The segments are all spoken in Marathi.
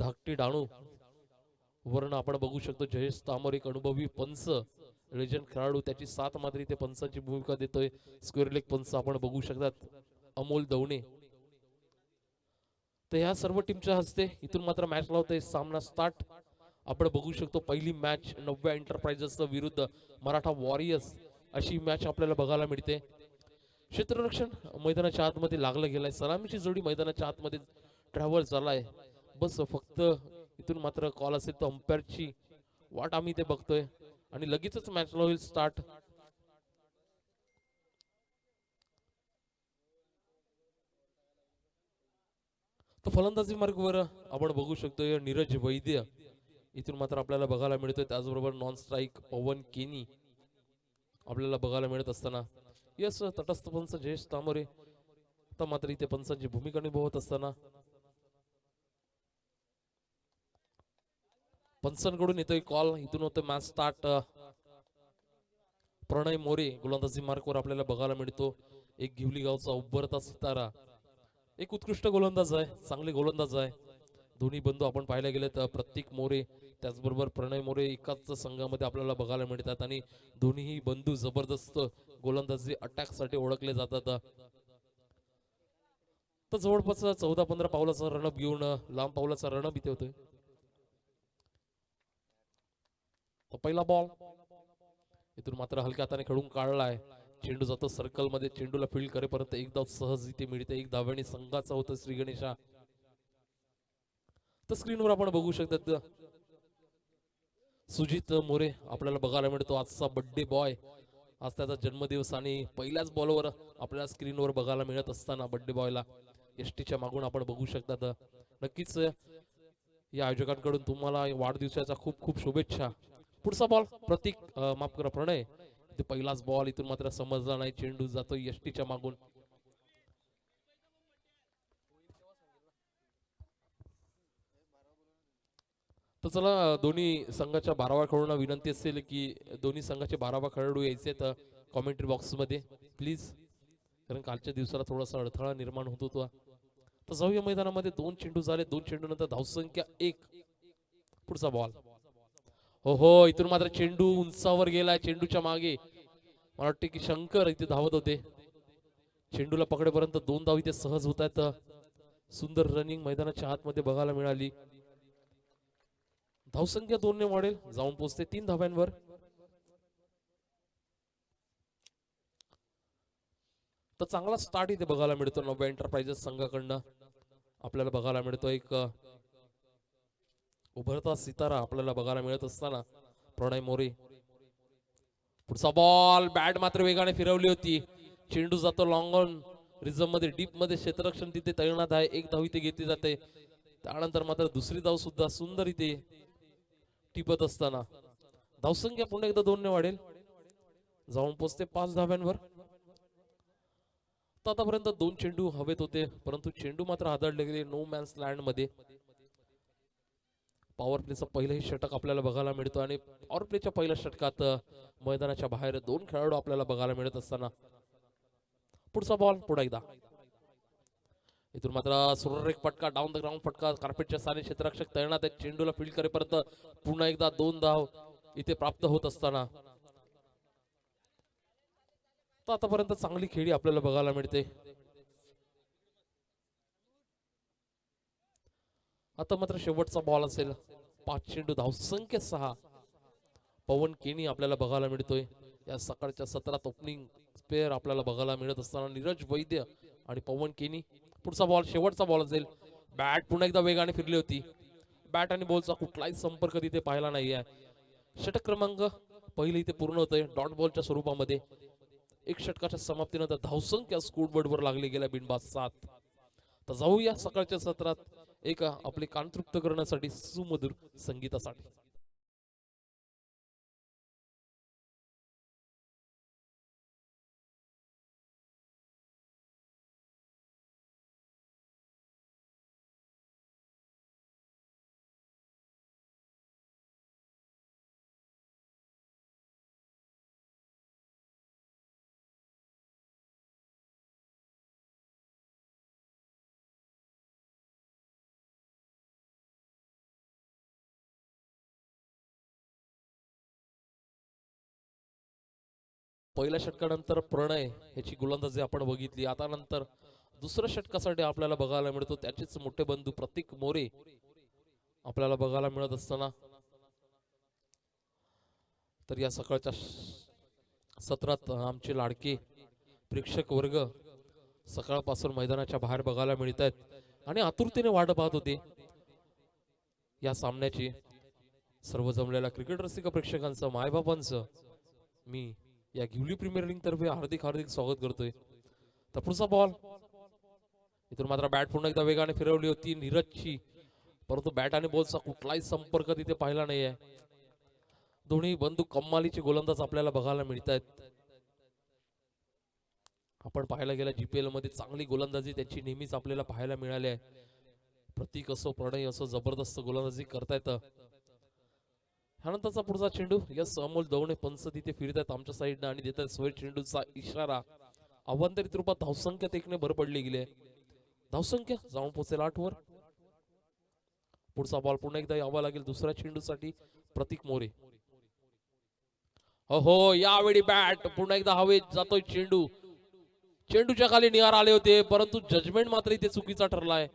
धाकटी डाणू वर्ण आपण बघू शकतो जयेश तामोर एक अनुभवी पंच लेजंड खेळाडू त्याची 7 मात्र इथे पंचाची भूमिका देतोय. स्क्वेअर लेग पंच आपण बघू शकतात अमोल दवणे. तर ह्या सर्व टीमच्या हस्ते इथून मात्र मॅच लावतोय. सामना स्टार्ट आपण बघू शकतो. पहिली मॅच नव्या एंटरप्राइजेस विरुद्ध मराठा वॉरियर्स अशी मॅच आपल्याला बघायला मिळते. क्षेत्ररक्षण मैदानाच्या आतमध्ये लागलं गेलाय. सलामीची जोडी मैदानाच्या आतमध्ये ट्रॅव्हल झालाय. बस फक्त इथून मात्र कॉल असेल तर अंपायरची वाट आम्ही ते बघतोय आणि लगेचच मॅच होईल स्टार्ट. तर फलंदाजी मार्गवर आपण बघू शकतोय नीरज वैद्य इथून मात्र आपल्याला बघायला मिळतोय. त्याचबरोबर नॉन स्ट्राईक पवन केनी आपल्याला बघायला मिळत असताना यस तटस्थ पंच जयेश तामोरे आता मात्र इथे पंचांची भूमिका निभावत असताना पंचांकडून येतोय कॉल. इथून होतं मॅच स्टार्ट. प्रणय मोरे गोलंदाजी मार्कवर आपल्याला बघायला मिळतो. एक गिवली गावचा उभरता सितारा, एक उत्कृष्ट गोलंदाज आहे, चांगले गोलंदाज आहे. दोन्ही बंधू आपण पाहायला गेले तर प्रतीक मोरे त्याचबरोबर प्रणय मोरे एकाच संघामध्ये आपल्याला बघायला मिळतात आणि दोन्ही बंधू जबरदस्त गोलंदाजी अटॅक साठी ओळखले जातात. तर जवळपास 14-15 पावलाचा रणअप घेऊन लांब पावलाचा रणअप इथे होतोय. पहिला बॉल इथून मात्र हलक्या हाताने खेळून काढलाय. चेंडू जातो सर्कल मध्ये. चेंडूला फील्ड करेपर्यंत एक धाव सहज इथे मिळते. एक धाव्याने संघाचा होतं श्री गणेशा. तर स्क्रीनवर आपण बघू शकतात सुजित मोरे आपल्याला बघायला मिळतो. आजचा बर्थडे बॉय, आज त्याचा जन्मदिवस आणि पहिल्याच बॉलवर आपल्याला स्क्रीनवर बघायला मिळत असताना बर्थडे बॉयला एसटीच्या मागून आपण बघू शकतात. नक्कीच या आयोजकांकडून तुम्हाला वाढदिवसाच्या खूप खूप शुभेच्छा. पुढचा बॉल प्रतीक माफ करा प्रणय. इथे पहिलाच बॉल इथून मात्र समजला नाही. चेंडू जातो एसटीच्या मागून. तर चला दोन्ही संघाच्या 12व्या खेळाडूंना विनंती असेल की दोन्ही संघाचे 12 खेळाडू यायचे तर कॉमेंट्री बॉक्स मध्ये प्लीज, कारण कालच्या दिवसाला थोडासा अडथळा निर्माण होत होता. तर जाऊया मैदानामध्ये. 2 चेंडू झाले. 2 चेंडू नंतर धावसंख्या 1. पुढचा बॉल. हो हो, इथून मात्र चेंडू उंचावर गेलाय. चेंडूच्या मागे मला वाटते की शंकर इथे धावत होते. चेंडूला पकडेपर्यंत 2 धाव इथे सहज होत आहेत. सुंदर रनिंग मैदानाच्या आतमध्ये बघायला मिळाली. धावसंख्या 2 ने वाढेल, जाऊन पोहोचते 3 धाव्यांवर. तर चांगला स्टार्ट इथे बघायला मिळतो नव्या एंटरप्राइजेस संघाकडनं. आपल्याला बघायला मिळतो एक उभरता सितारा आपल्याला बघायला मिळत असताना प्रणय मोरे. पुढचा बॉल बॅट मात्र वेगाने फिरवली होती. चेंडू जातो लॉंग ऑन रिझर्व मध्ये, डीप मध्ये क्षेत्ररक्षण तिथे तैनात आहे. एक धाव इथे घेतली जाते. त्यानंतर मात्र दुसरी धाव सुद्धा सुंदर इथे टिपत असताना धावसंख्या पुन्हा एकदा 2 ने वाढेल, जाऊन पोचते 5 धाव्यांवर. तर आतापर्यंत 2 चेंडू हवेत होते परंतु चेंडू मात्र आदळले गेले नो मॅन्स लँड मध्ये. पॉवर प्लेचा पहिलाही षटक आपल्याला बघायला मिळतो आणि पॉवर प्लेच्या पहिल्या षटकात मैदानाच्या बाहेर 2 खेळाडू आपल्याला बघायला मिळत असताना पुढचा बॉल पुढे एकदा. इथून मात्र सुरेख फटका, डाऊन द ग्राउंड फटका, कार्पेटच्या साने क्षेत्ररक्षक तैनात आहेत. चेंडूला फील्ड करेपर्यंत पुन्हा एकदा 2 धाव इथे प्राप्त होत असताना तर आतापर्यंत चांगली खेळी आपल्याला बघायला मिळते. आता मात्र शेवटचा बॉल असेल. 5 चेंडू धावसंख्या 6. पवन केनी आपल्याला बघायला मिळतोय. या सकाळच्या सत्रात ओपनिंग स्पेअर आपल्याला बघायला मिळत असताना नीरज वैद्य आणि पवन केनी. पुढचा बॉल शेवटचा बॉल असेल. बॅट पुन्हा एकदा वेगाने फिरली होती. बॅट आणि बॉलचा कुठलाही संपर्क तिथे पाहिला नाहीये. षटक क्रमांक पहिले इथे पूर्ण होतंय डॉट बॉलच्या स्वरूपामध्ये. एक षटकाच्या समाप्तीनंतर धावसंख्या स्कोरबोर्ड वर लागली गेल्या बिनबाद 7. तर जाऊया सकाळच्या सत्रात एक आपले कान तृप्त करण्यासाठी सुमधुर संगीतासाठी. पहिल्या षटकानंतर प्रणय ह्याची गोलंदाजी आपण बघितली. आता नंतर दुसऱ्या षटकासाठी आपल्याला बघायला मिळतो त्याचेच मोठे बंधू प्रतीक मोरे आपल्याला बघायला मिळत असताना. तर या सकाळच्या सत्रात आमचे लाडके प्रेक्षक वर्ग सकाळपासून मैदानाच्या बाहेर बघायला मिळत आहेत आणि आतुरतेने वाट पाहत होते या सामन्याची. सर्व जमलेल्या क्रिकेट रसिक प्रेक्षकांचं, मायबापांचं मी या गिवली प्रीमियर लीग तर्फे हार्दिक हार्दिक स्वागत करतोय. तर पुढचा बॉल इथून मात्र बॅट पुन्हा एकदा वेगाने फिरवली होती नीरजची, परंतु बॅट आणि बॉलचा कुठलाही संपर्क तिथे पाहिला नाहीये. दोन्ही बंधू कम्मालीचे गोलंदाज आपल्याला बघायला मिळत आहेत. आपण पाहायला गेल्या जीपीएल मध्ये चांगली गोलंदाजी त्यांची नेहमीच आपल्याला पाहायला मिळाली आहे. प्रतीक असो प्रणय असो जबरदस्त गोलंदाजी करतायत. ह्यानंतरचा पुढचा चेंडू यस अमोल दवणे पंच तिथे फिरतायत आमच्या साईडनं आणि देतात सोय चेंडूचा इशारा. अवांतरित रूपात धावसंख्या एकने भर पडली गेली. धावसंख्या जाऊन पोहोचेल 8 वर. पुढचा बॉल पुन्हा एकदा यावा लागेल दुसऱ्या चेंडूसाठी प्रतीक मोरे. हो यावेळी बॅट पुन्हा एकदा हवेत जातोय चेंडू. चेंडूच्या खाली निहार आले होते परंतु जजमेंट मात्र इथे चुकीचा ठरलाय.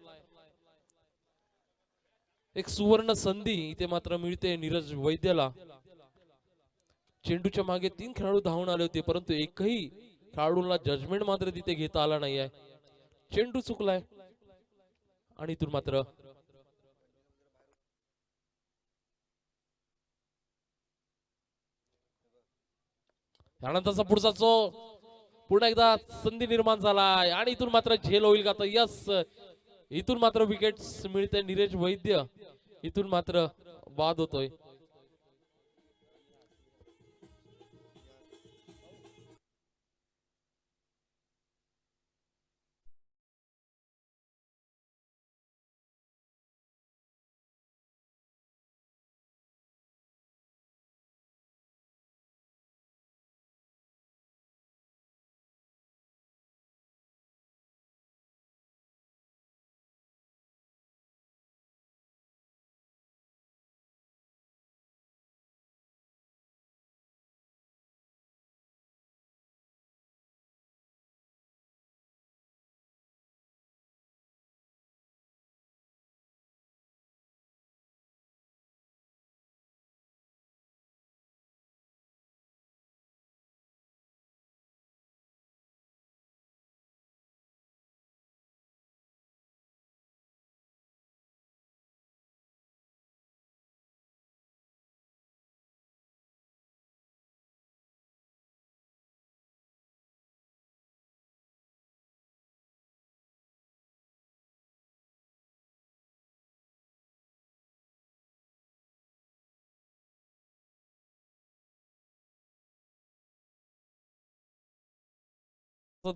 एक सुवर्ण संधी इथे मात्र मिळते नीरज वैद्यला. चेंडूच्या मागे 3 खेळाडू धावून आले होते परंतु एकही खेळाडूला जजमेंट मात्र तिथे घेता आला नाहीये. चेंडू चुकलाय आणि इथून मात्र त्यानंतरचा पुढचा चो पुन्हा एकदा संधी निर्माण झाला आणि इथून मात्र झेल होईल का? तर यस इथून मात्र विकेट मिळते नीरज वैद्य. इथून मात्र बाद होतोय.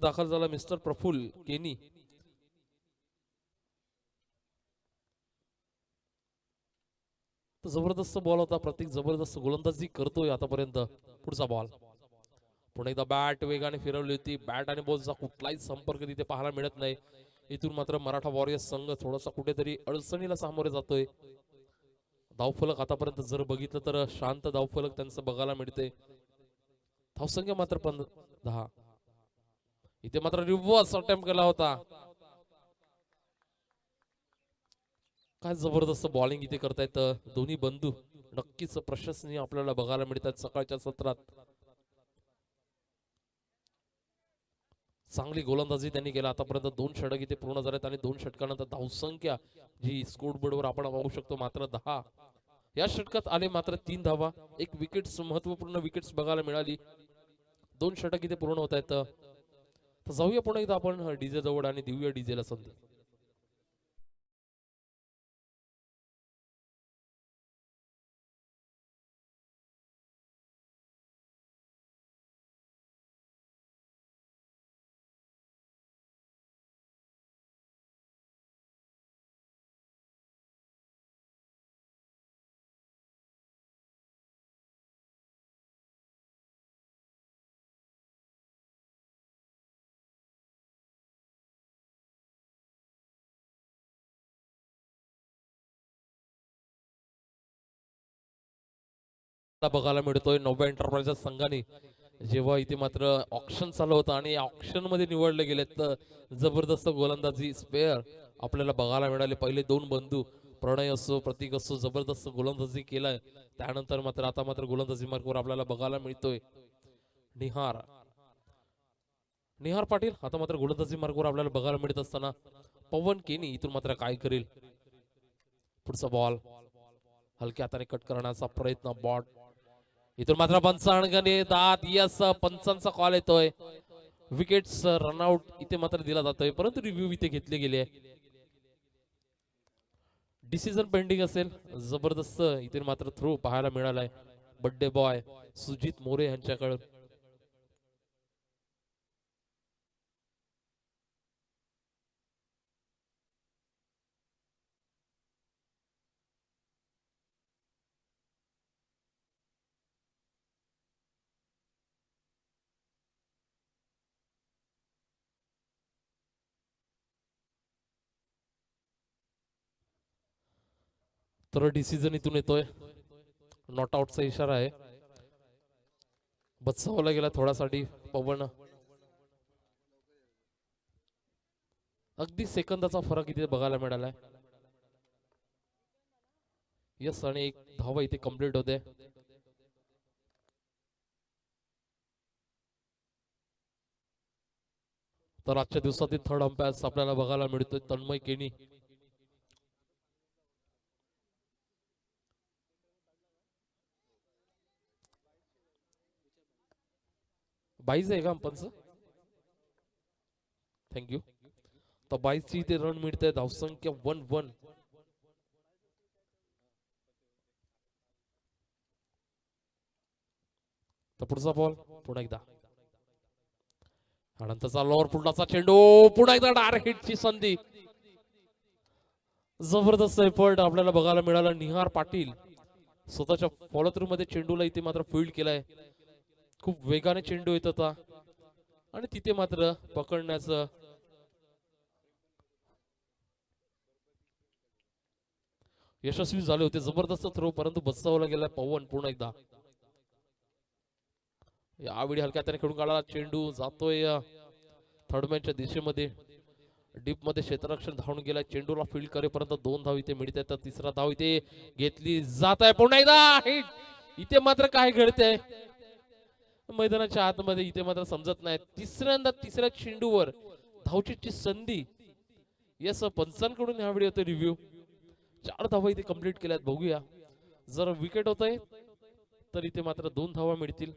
दाखल झाला मिस्टर प्रफुल्ल केनी. जबरदस्त बॉल होता. प्रतीक जबरदस्त गोलंदाजी करतोय आतापर्यंत. पुढचा बॉल पुन्हा एकदा बॅट वेगाने फिरवली होती. बॅट आणि बॉलचा कुठलाही संपर्क तिथे पाहायला मिळत नाही. इथून मात्र मराठा वॉरियर्स संघ थोडासा कुठेतरी अडचणीला सामोरे जातोय. धावफलक आतापर्यंत जर बघितलं तर शांत धावफलक त्यांचं बघायला मिळते. धावसंख्या मात्र 10. इथे मात्र रिव्हर्स अटेम्प्ट केला होता. काय जबरदस्त बॉलिंग इथे करतायत दोन्ही बंधू. नक्कीच प्रशंसनीय आपल्याला बघायला मिळतात सकाळच्या सत्रात. चांगली गोलंदाजी त्यांनी केला आतापर्यंत. 2 षटक इथे पूर्ण झालेत आणि 2 षटकानंतर धावसंख्या जी स्कोर बोर्डवर आपण पाहू शकतो मात्र 10. या षटकात आले मात्र 3 धावा. एक विकेट महत्वपूर्ण विकेट्स बघायला मिळाली. 2 षटक इथे पूर्ण होत आहेत. तर जाऊया पुन्हा एकदा आपण डीजे जवळ आणि देऊया डीजेला संधी. बघायला मिळतोय नव्या एंटरप्राइजेस संघाने जेव्हा इथे मात्र ऑक्शन चालू होतं आणि ऑक्शन मध्ये निवडले गेले तर जबरदस्त गोलंदाजी स्पेअर आपल्याला बघायला मिळाले. पहिले दोन बंधू प्रणय असो प्रतीक असो जबरदस्त गोलंदाजी केलाय. त्यानंतर मात्र आता मात्र गोलंदाजी मार्कवर आपल्याला बघायला मिळतोय निहार निहार पाटील. आता मात्र गोलंदाजी मार्कवर आपल्याला बघायला मिळत असताना पवन केनी इथून मात्र काय करेल. पुढचा बॉल हलक्या हाताने कट करण्याचा प्रयत्न. बॉट इथून मात्र पंचांगणे दात यस पंचांचा कॉल येतोय. विकेट्स रनआउट इथे मात्र दिला जातोय परंतु रिव्ह्यू इथे घेतले गेले. डिसिजन पेंडिंग असेल. जबरदस्त इथे मात्र थ्रू पाहायला मिळालाय बड्डे बॉय सुजित मोरे यांच्याकडे. तर डिसिजन इथून येतोय. नॉट आउटचा इशारा आहे. बचावला गेला थोडासाठी पवन. अगदी सेकंदाचा फरक इथे बघायला मिळालाय. यस आणि एक धावा इथे कंप्लीट होते. तर आजच्या दिवसातील थर्ड अंपायर आपल्याला बघायला मिळतोय तन्मय केनी. बाईज आहे का अंपांचं. थँक्यू. तर 22 ची इथे रन मिळते. धावसंख्या 1-1. तर पुढचा बॉल पुन्हा एकदा अनंतचा लोअर फुलटाचा चेंडू पुन्हा एकदा डायरेक्ट हिटची संधी. जबरदस्त एफर्ट आपल्याला बघायला मिळाला. निहार पाटील स्वतःच्या फॉलो थ्रू मध्ये चेंडूला इथे मात्र फील्ड केलाय. खूप वेगाने चेंडू येत होता आणि तिथे मात्र पकडण्याचं यशस्वी झाले होते. जबरदस्त थ्रो परंतु बचावला गेला पवन पुन्हा एकदा. यावेळी हलक्या हाताने खेळून काढला चेंडू जातोय थर्डमॅनच्या दिशेमध्ये. डीप मध्ये क्षेत्ररक्षण धावून गेला. चेंडूला फील्ड करेपर्यंत 2 धाव इथे मिळतात. तर तिसरा धाव इथे घेतली जात आहे. पुन्हा एकदा हिट. इथे मात्र काय घडतंय मैदानाच्या आतमध्ये इथे मात्र समजत नाही. तिसऱ्यांदा तिसऱ्या चेंडूवर धावचीची संधी. यस पंचांकडून यावेळी होते रिव्ह्यू. 4 धावा इथे कंप्लीट केल्यात. बघूया जर विकेट होत आहे तर इथे मात्र 2 धावा मिळतील.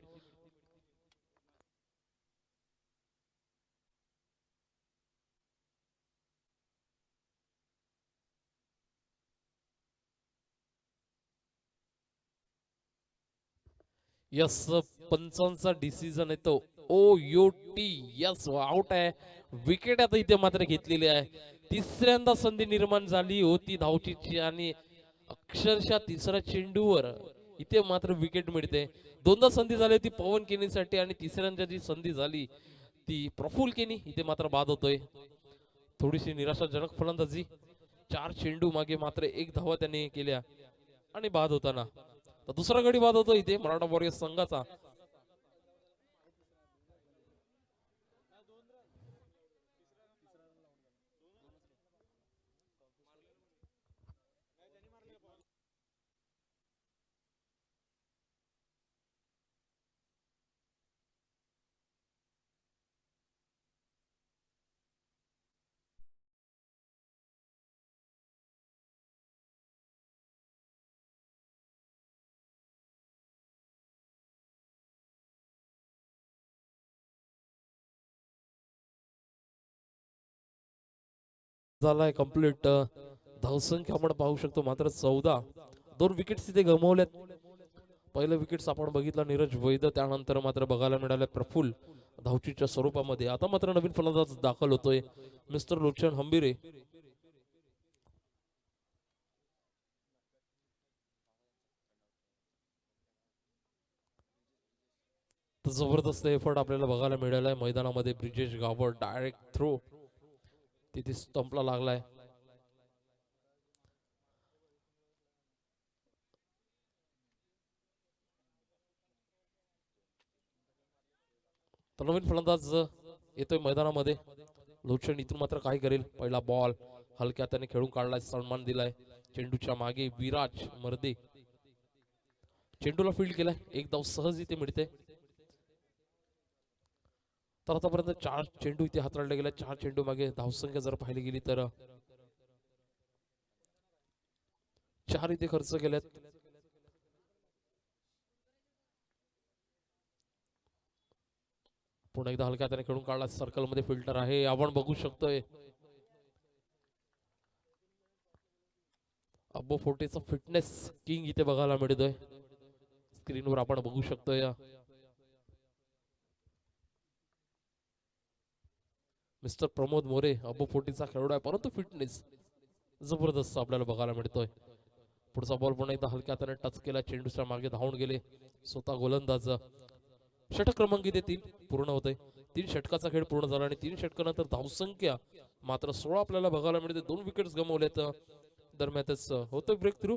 यस पंचांचा डिसिजन येतो ओ यू टी. यस आउट आहे. विकेट आता इथे मात्र घेतलेली आहे. तिसऱ्यांदा संधी निर्माण झाली होती धावचीची आणि अक्षरशः तिसऱ्या चेंडूवर इथे मात्र विकेट मिळते. दोनदा संधी झाली होती पवन केनीसाठी आणि तिसऱ्यांदा जी संधी झाली ती प्रफुल केनी इथे मात्र बाद होतोय. थोडीशी निराशाजनक फलंदाजी. 4 चेंडू मागे मात्र 1 धावा त्याने केल्या आणि बाद होताना. तर दुसरा गडी बाद होतो इथे मराठा वॉरियर्स संघाचा. झालाय कंप्लीट. धावसंख्या आपण पाहू शकतो मात्र 14. 2 विकेट्स तिथे गमावल्यात. पहिलं विकेट्स आपण बघितलं नीरज वैद. त्यानंतर मात्र बघायला मिळालं प्रफुल धावचीच्या स्वरूपामध्ये. आता मात्र नवीन फलंदाज दाखल होतोय मिस्टर लोचन हंबिरे. तर जबरदस्त एफर्ट आपल्याला बघायला मिळालाय मैदानामध्ये. ब्रिजेश गावड डायरेक्ट थ्रो तिथे स्टंपला लागलाय. नवीन फलंदाज येतोय मैदानामध्ये. लोचन इथून मात्र काय करेल. पहिला बॉल हलक्या त्याने खेळून काढलाय, सन्मान दिलाय. चेंडूच्या मागे विराज मर्दे चेंडूला फील्ड केलाय. एक धाव सहज इथे मिळते. तर आतापर्यंत 4 चेंडू इथे हाताळले गेले. 4 चेंडू मागे धावसंख्या जर पाहिली गेली तर 4 इथे खर्च केल्यात. पुन्हा एकदा हलक्या त्याने खेळून काढला. सर्कल मध्ये फिल्टर आहे, आपण बघू शकतोय. अब्बो फोर्टीचा फिटनेस किंग इथे बघायला मिळतोय. स्क्रीनवर आपण बघू शकतोय. मिस्टर प्रमोद मोरे अब्बो फोर्टीचा खेळाडू आहे, परंतु फिटनेस जबरदस्त आपल्याला बघायला मिळतोय. पुढचा बॉल पुन्हा एकदा हलक्या त्याने टच केला. चेंडूच्या मागे धावून गेले स्वतः गोलंदाज. षटक क्रमांक इथे 3 पूर्ण होते. 3 षटकाचा खेळ पूर्ण झाला आणि 3 षटकानंतर धावसंख्या मात्र 16 आपल्याला बघायला मिळते. 2 विकेट्स गमावल्यात. दरम्यानच होतोय ब्रेक थ्रू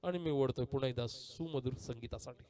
आणि मी ओढतोय पुन्हा एकदा सुमधुर संगीतासाठी.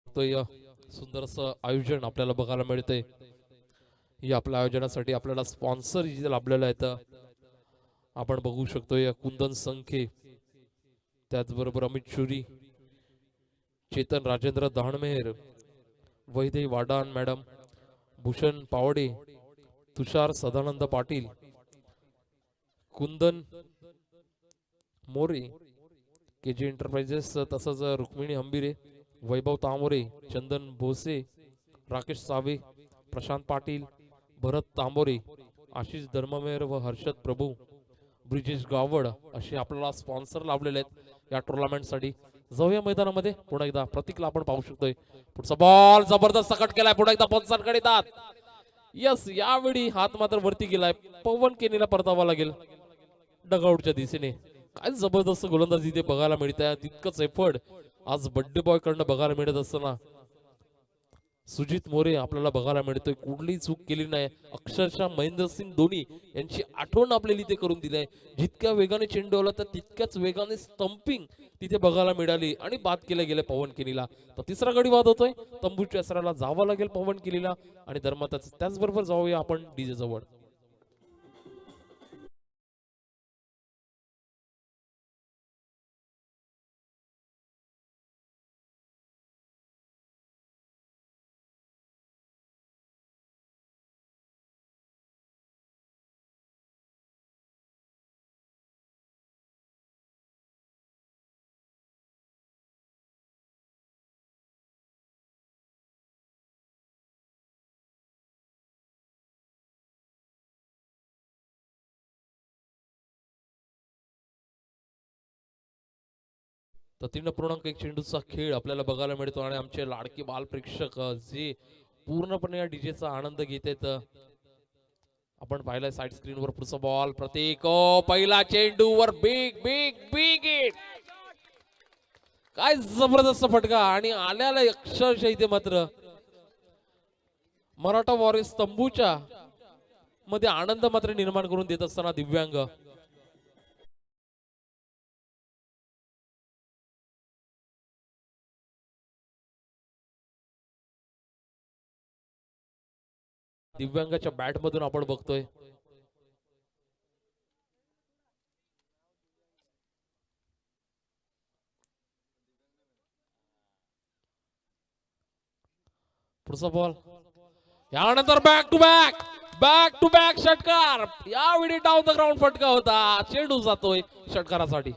सुंदर असं आयोजन आपल्याला बघायला मिळतंय. या आपल्या आयोजनासाठी आपल्याला स्पॉन्सर इथे लाभलेला आहेत. आपण बघू शकतोय कुंदन संखे, त्याचबरोबर अमित शुरी, चेतन राजेंद्र दाणमेर, वैदेही वाडान मॅडम, भूषण पावडे, तुषार सदानंद पाटील, कुंदन मोरे, केजी एंटरप्राइजेस, तसंच रुक्मिणी हंबिरे, वैभव तांबोरे, चंदन भोसे, राकेश सावे, प्रशांत पाटील, भरत तांबोरे, आशिष धर्ममेर व हर्षद प्रभू, ब्रिजेश गावड असे आपल्याला स्पॉन्सर लाभलेले आहेत या टुर्नामेंटसाठी. जाऊया मैदानामध्ये. पुन्हा एकदा प्रतीकला आपण पाहू शकतोय. पुढचा बॉल जबरदस्त सकट केलाय. पुन्हा एकदा पंचांकडे येतात. यस, यावेळी हात मात्र वरती गेलाय. पवन केनीला परतावा लागेल डगआउटच्या दिशेने. काय जबरदस्त गोलंदाजी इथे बघायला मिळते. तितकंच एफर्ट आज बड्डे बॉय कडनं बघायला मिळत असताना सुजित मोरे आपल्याला बघायला मिळतोय. कुठलीही चूक केली नाही. अक्षरशः महेंद्रसिंग धोनी यांची आठवण आपल्याला इथे करून दिली आहे. जितक्या वेगाने चेंडू आला तर तितक्याच वेगाने स्टंपिंग तिथे बघायला मिळाली आणि बाद केले गेले पवन केनीला. तर तिसरा गडी बाद होतोय. तंबूच्या असराला जावं लागेल पवन केनीला आणि धर्माताच. त्याचबरोबर जाऊया आपण डीजे जवळ. तर 3.1 चेंडूचा खेळ आपल्याला बघायला मिळतो आणि आमचे लाडके बाल प्रेक्षक जे पूर्णपणे या डीजेचा आनंद घेत आहेत. आपण पाहिलंय साइड स्क्रीनवर पुढचा बॉल. प्रतीक पहिला चेंडूवर बिग बिग बिग हिट. काय जबरदस्त फटका आणि आल्याला अक्षरशः इथे मात्र मराठा वॉरियर्स तंबूच्या मध्ये आनंद मात्र निर्माण करून देत असताना दिव्यांग दिव्यांगाच्या बॅट मधून आपण बघतोय. पुढचा बॉल यानंतर back to back back to back षटकार. यावेळी डाऊन द ग्राउंड फटका होता. चेंडू जातोय षटकारासाठी.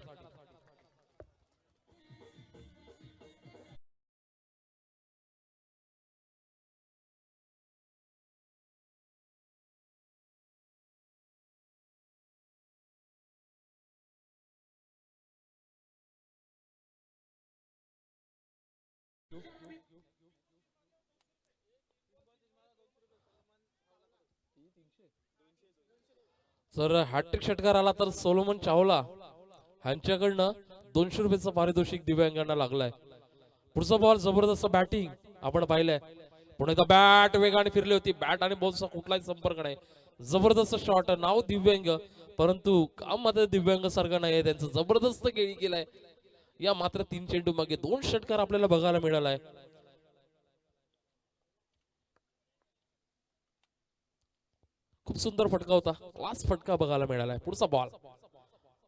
जर हॅट्रिक षटकार आला तर सोलोमन चावला ह्यांच्याकडनं 200 रुपयाचं पारितोषिक दिव्यांगांना लागलाय. पुढचा बॉल जबरदस्त बॅटिंग आपण पाहिलंय. पुन्हा एकदा बॅट वेगाने फिरली होती. बॅट आणि बॉलचा कुठलाही संपर्क नाही. जबरदस्त शॉट. नाव दिव्यांग परंतु काम मात्र दिव्यांग सारखं नाही. त्यांचं जबरदस्त खेळी केलाय. या मात्र 3 चेंडू मागे 2 षटकार आपल्याला बघायला मिळालाय. खूप सुंदर फटका होता. क्लास फटका बघायला मिळालाय. पुढचा बॉल.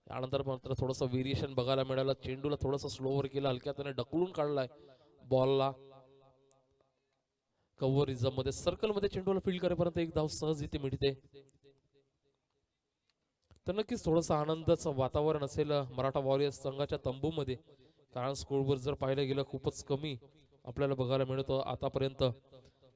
त्यानंतर मात्र थोडस व्हेरिएशन बघायला मिळालं. चेंडूला थोडस स्लोवर केलं. हलक्या त्याने ढकलून काढलाय बॉलला. कव्हरिझम मध्ये सर्कल मध्ये चेंडूला फील्ड करेपर्यंत एक धाव सहज इथे मिळते. तर नक्कीच थोडस आनंदाचं वातावरण असेल मराठा वॉरियर्स संघाच्या तंबूमध्ये. कारण स्कोरवर जर पाहिलं गेलं खूपच कमी आपल्याला बघायला मिळतो आतापर्यंत.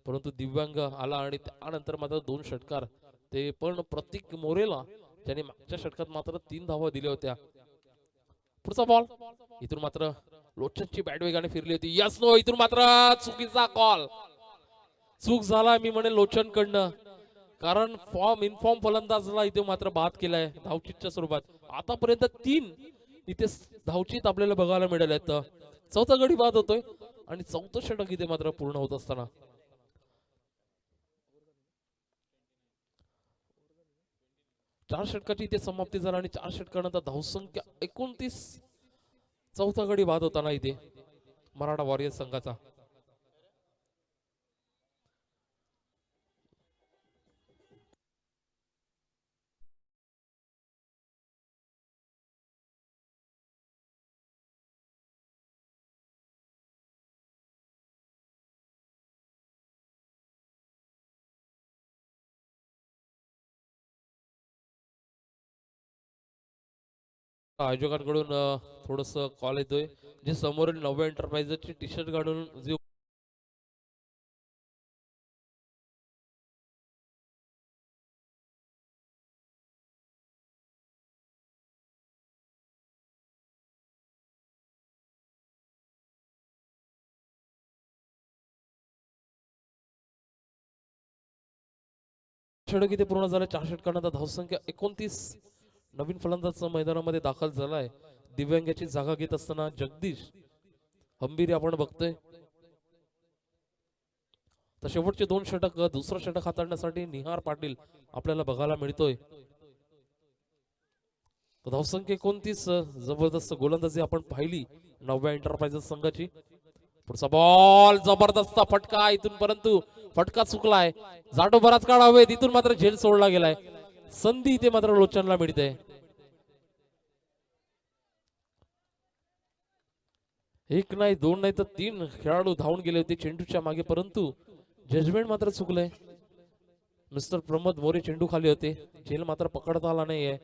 परंतु दिव्यांग आला आणि त्यानंतर मात्र 2 षटकार. ते पण प्रतीक मोरेला ज्याने मागच्या षटकात मात्र 3 धावा दिल्या होत्या. पुढचा बॉल. इथून मात्र लोचनची बॅट वेगाने फिरली होती. Yes no. इथून मात्र चुकीचा कॉल. चूक झाला मी म्हणेल लोचन कडनं. कारण इनफॉर्म फलंदाजला इथे मात्र बाद केलाय धावचीतच्या स्वरूपात. आतापर्यंत 3 इथे धावचीत आपल्याला बघायला मिळाले आहेत. चौथा गडी बाद होतोय आणि चौथं षटक इथे मात्र पूर्ण होत असताना 4 षटकाची इथे समाप्ती झाली आणि 4 षटकानंतर धावसंख्या 29. चौथा गडी बाद होताना इथे मराठा वॉरियर्स संघाचा. आयोजकांकडून थोडस कॉल येतोय. जे समोरील नव्या एंटरप्राइजेसची टी शर्ट काढून जे षटक इथे पूर्ण झालं. 4 षटकानंतर धावसंख्या 29. नवीन फलंदाज मैदानामध्ये दाखल झालाय. दिव्यांगाची जागा घेत असताना जगदीश हंबीर आपण बघतोय. तर शेवटचे 2 षटक दुसरं षटक हाताळण्यासाठी निहार पाटील आपल्याला बघायला मिळतोय. धावसंख्या 29. जबरदस्त गोलंदाजी आपण पाहिली नव्या एंटरप्राइजेस संघाची. पुढचा बॉल जबरदस्त फटका इथून परंतु फटका चुकलाय. जाटो बराच काळ हवेत. इथून मात्र झेल सोडला गेलाय. संधी इथे मात्र लोचनला मिळते. एक नाही 2 नाही तर 3 खेळाडू धावून गेले होते चेंडूच्या मागे परंतु जजमेंट मात्र चुकलंय. मिस्टर प्रमोद मोरे चेंडू खाली होते. झेल मात्र पकडता आला नाहीये.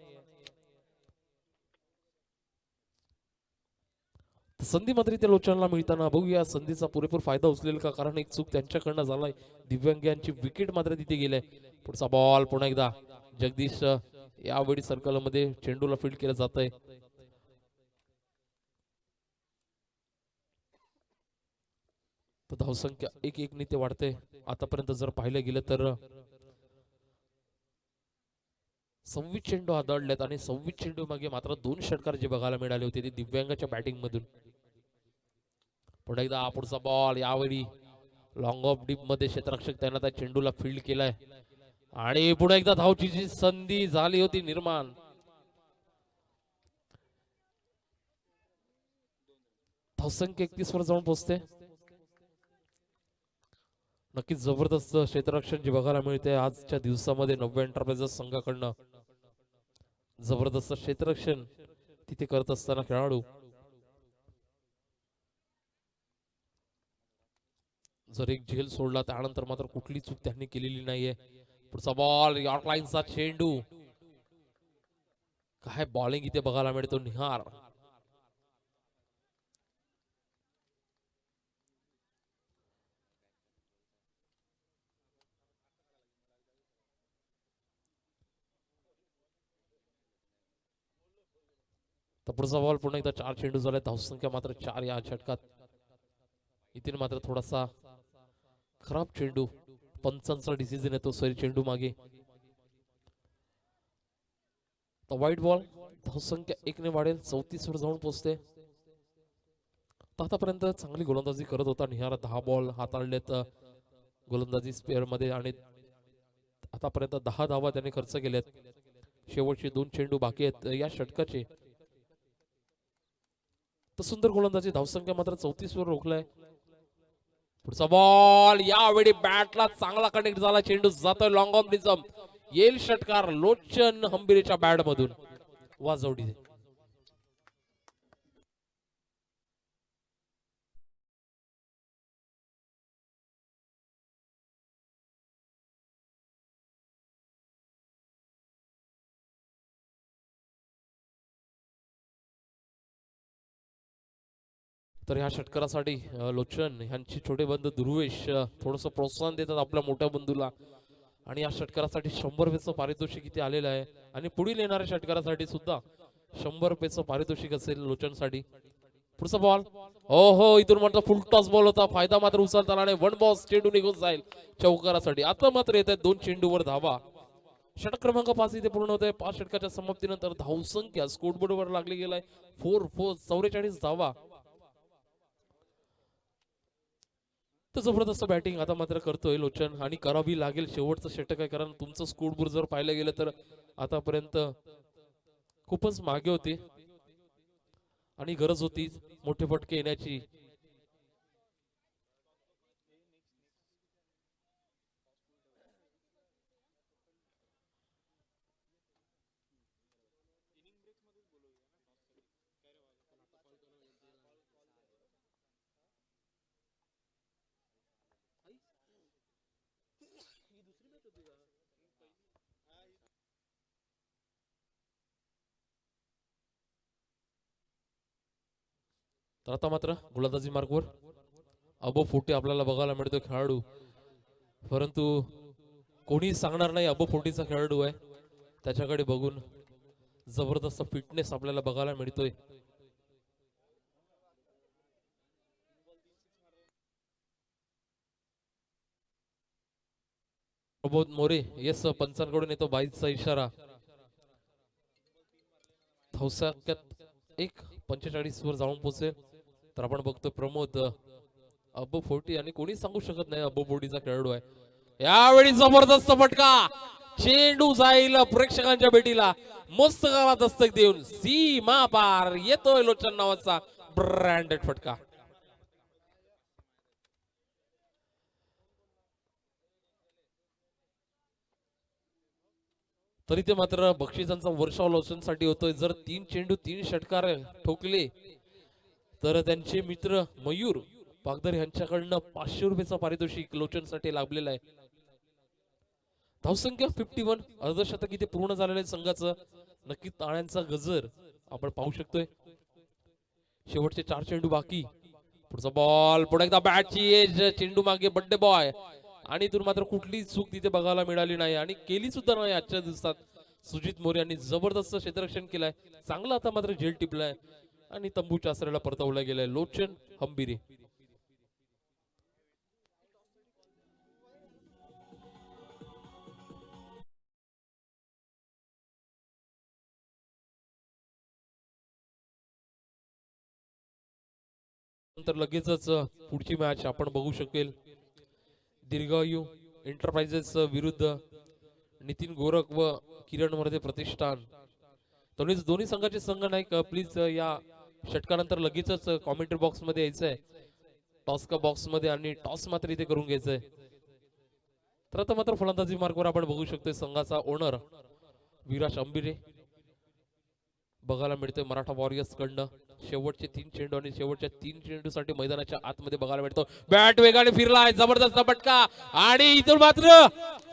संधी मात्र त्या लोचनला मिळताना बघूया संधीचा पुरेपूर फायदा उचलेल का. कारण एक चूक त्यांच्याकडनं झालाय. दिव्यांगांची विकेट मात्र तिथे गेले. पुढचा बॉल पुन्हा एकदा जगदीश यावेळी सर्कल मध्ये चेंडूला फील्ड केलं जात आहे. धावसंख्या 1-1 ने ते वाढते. आतापर्यंत जर पाहिलं गेलं तर 26 चेंडू आदळलेत आणि 26 चेंडू मागे मात्र 2 षटकार जे बघायला मिळाले होते ते दिव्यांगाच्या बॅटिंग मधून. पुन्हा एकदा पुढचा बॉल. यावेळी लॉंग ऑफ डीप मध्ये क्षेत्ररक्षक त्यांना त्या चेंडूला फील्ड केलाय आणि पुन्हा एकदा धावची जी संधी झाली होती निर्माण. धावसंख्या 31 वर जाऊन पोहोचते. नक्कीच जबरदस्त क्षेत्ररक्षण जे बघायला मिळते आजच्या दिवसामध्ये नव्या एंटरप्राइजेस संघाकडनं. जबरदस्त क्षेत्ररक्षण तिथे करत असताना खेळाडू जर एक झेल सोडला त्यानंतर मात्र कुठली चूक त्यांनी केलेली नाहीये. पुढचा बॉल यॉर्क लाईनचा चेंडू. काय बॉलिंग इथे बघायला मिळतो निहार. तर पुढचा बॉल पुन्हा एकदा 4 चेंडू झाले. धावसंख्या मात्र 4 या षटकात. इथे मात्र थोडासा खराब चेंडू. पंचांचा डिसिजन येतो सरी चेंडू मागे. तर वाईट बॉल. धावसंख्या 1 ने वाढेल. 34 वर जाऊन पोहोचते. आतापर्यंत चांगली गोलंदाजी करत होता निहार. 10 बॉल हाताळलेत गोलंदाजी स्पेअर मध्ये आणि आतापर्यंत 10 धावा त्याने खर्च केल्यात. शेवटचे 2 चेंडू बाकी आहेत या षटकाचे. तर सुंदर गोलंदाजी. धावसंख्या मात्र 34 वर रोखलाय. पुढचा बॉल यावेळी बॅटला चांगला कनेक्ट झाला. चेंडू जातोय लॉंग ऑफ निझम. येईल षटकार लोचन हंबिरेच्या बॅट मधून. वाजवडी. तर ह्या षटकारासाठी लोचन यांची छोटे बंधू दुर्वेश थोडस प्रोत्साहन देतात आपल्या मोठ्या बंधूला. आणि या षटकारासाठी 100 रुपयाचं पारितोषिक इथे आलेलं आहे. आणि पुढील येणाऱ्या षटकारासाठी सुद्धा 100 रुपयाचं पारितोषिक असेल लोचनसाठी. पुढचा बॉल. हो इथून मात्र फुल टॉस बॉल होता. फायदा मात्र उचलता आला नाही. 1 बॉल चेंडू निघून जाईल चौकारासाठी. आता मात्र येत आहेत 2 चेंडूवर धावा. षटक क्रमांक 5 इथे पूर्ण होत आहे. 5 षटकाच्या समाप्तीनंतर धावसंख्या स्कोरबोर्ड वर लागली गेलाय 4 44 धावा. तर जबरदस्त बॅटिंग आता मात्र करतोय लोचन आणि करावी लागेल. शेवटचं षटक आहे कारण तुमचं स्कोरबोर्ड जर पाहिलं गेलं तर आतापर्यंत खूपच मागे होते आणि गरज होती मोठे फटके येण्याची. तर आता मात्र गोलंदाजी मार्गवर अबो फोर्टी आपल्याला बघायला मिळतो खेळाडू. परंतु कोणी सांगणार नाही अबो 40चा खेळाडू आहे. त्याच्याकडे बघून जबरदस्त फिटनेस आपल्याला बघायला मिळतोय. प्रबोध मोरे येस पंचांकडून येतो 22चा इशारा. धावसंख्यात 1:45 वर जाऊन पोहोचेल. तर आपण बघतो प्रमोद अबो 40 आणि कोणी सांगू शकत नाही अबो 40चा खेळाडू आहे. यावेळी जबरदस्त फटका. चेंडू जाईल प्रेक्षकांच्या भेटीला. मस्त गाला दस्तक देऊन सीमा पार येतोय लोचन नावाचा ब्रँडेड फटका. तरी ते मात्र बक्षिसांचा वर्षाव लोचनसाठी होतोय. जर 3 चेंडू 3 षटकार ठोकले तर त्यांचे मित्र मयूर पागदर यांच्याकडनं 500 रुपयाचा पारितोषिक लोचनसाठी लाभलेला आहे. धावसंख्या 51. अर्धशतक इथे पूर्ण झालेलं आहे संघाचं. नक्की टाळ्यांचा गजर आपण पाहू शकतोय. शेवटचे 4 चेंडू बाकी. पुढचा बॉल पुढे एकदा बॅटची एज. चेंडू मागे बड्डे बॉय आणि इथून मात्र कुठलीच चूक तिथे बघायला मिळाली नाही आणि केली सुद्धा नाही आजच्या दिवसात. सुजित मोरे यांनी जबरदस्त क्षेत्ररक्षण केलंय. चांगला आता मात्र झेल टिपलाय आणि तंबूच्या आसऱ्याला परतवला गेलाय लोचन हंबिरे. नंतर लगेचच पुढची मॅच आपण बघू शकेल. दीर्घायू एंटरप्राइजेस विरुद्ध नितीन गोरख व किरण वर्धे प्रतिष्ठान. दोन्ही संघाचे संघ नाही प्लीज या षटकानंतर लगेचच कॉमेंट्री बॉक्स मध्ये यायचंय. टॉस का बॉक्स मध्ये आणि टॉस मात्र इथे करून घ्यायचंय. तर आता मात्र फलंदाजी मार्गवर आपण बघू शकतोय संघाचा ओनर विराज अंबिरे बघायला मिळतोय मराठा वॉरियर्स कडनं. शेवटचे 3 चेंडू आणि शेवटच्या 3 चेंडूसाठी मैदानाच्या आतमध्ये बघायला मिळतो. बॅट वेगाने फिरलाय, जबरदस्त फटका आणि इथून मात्र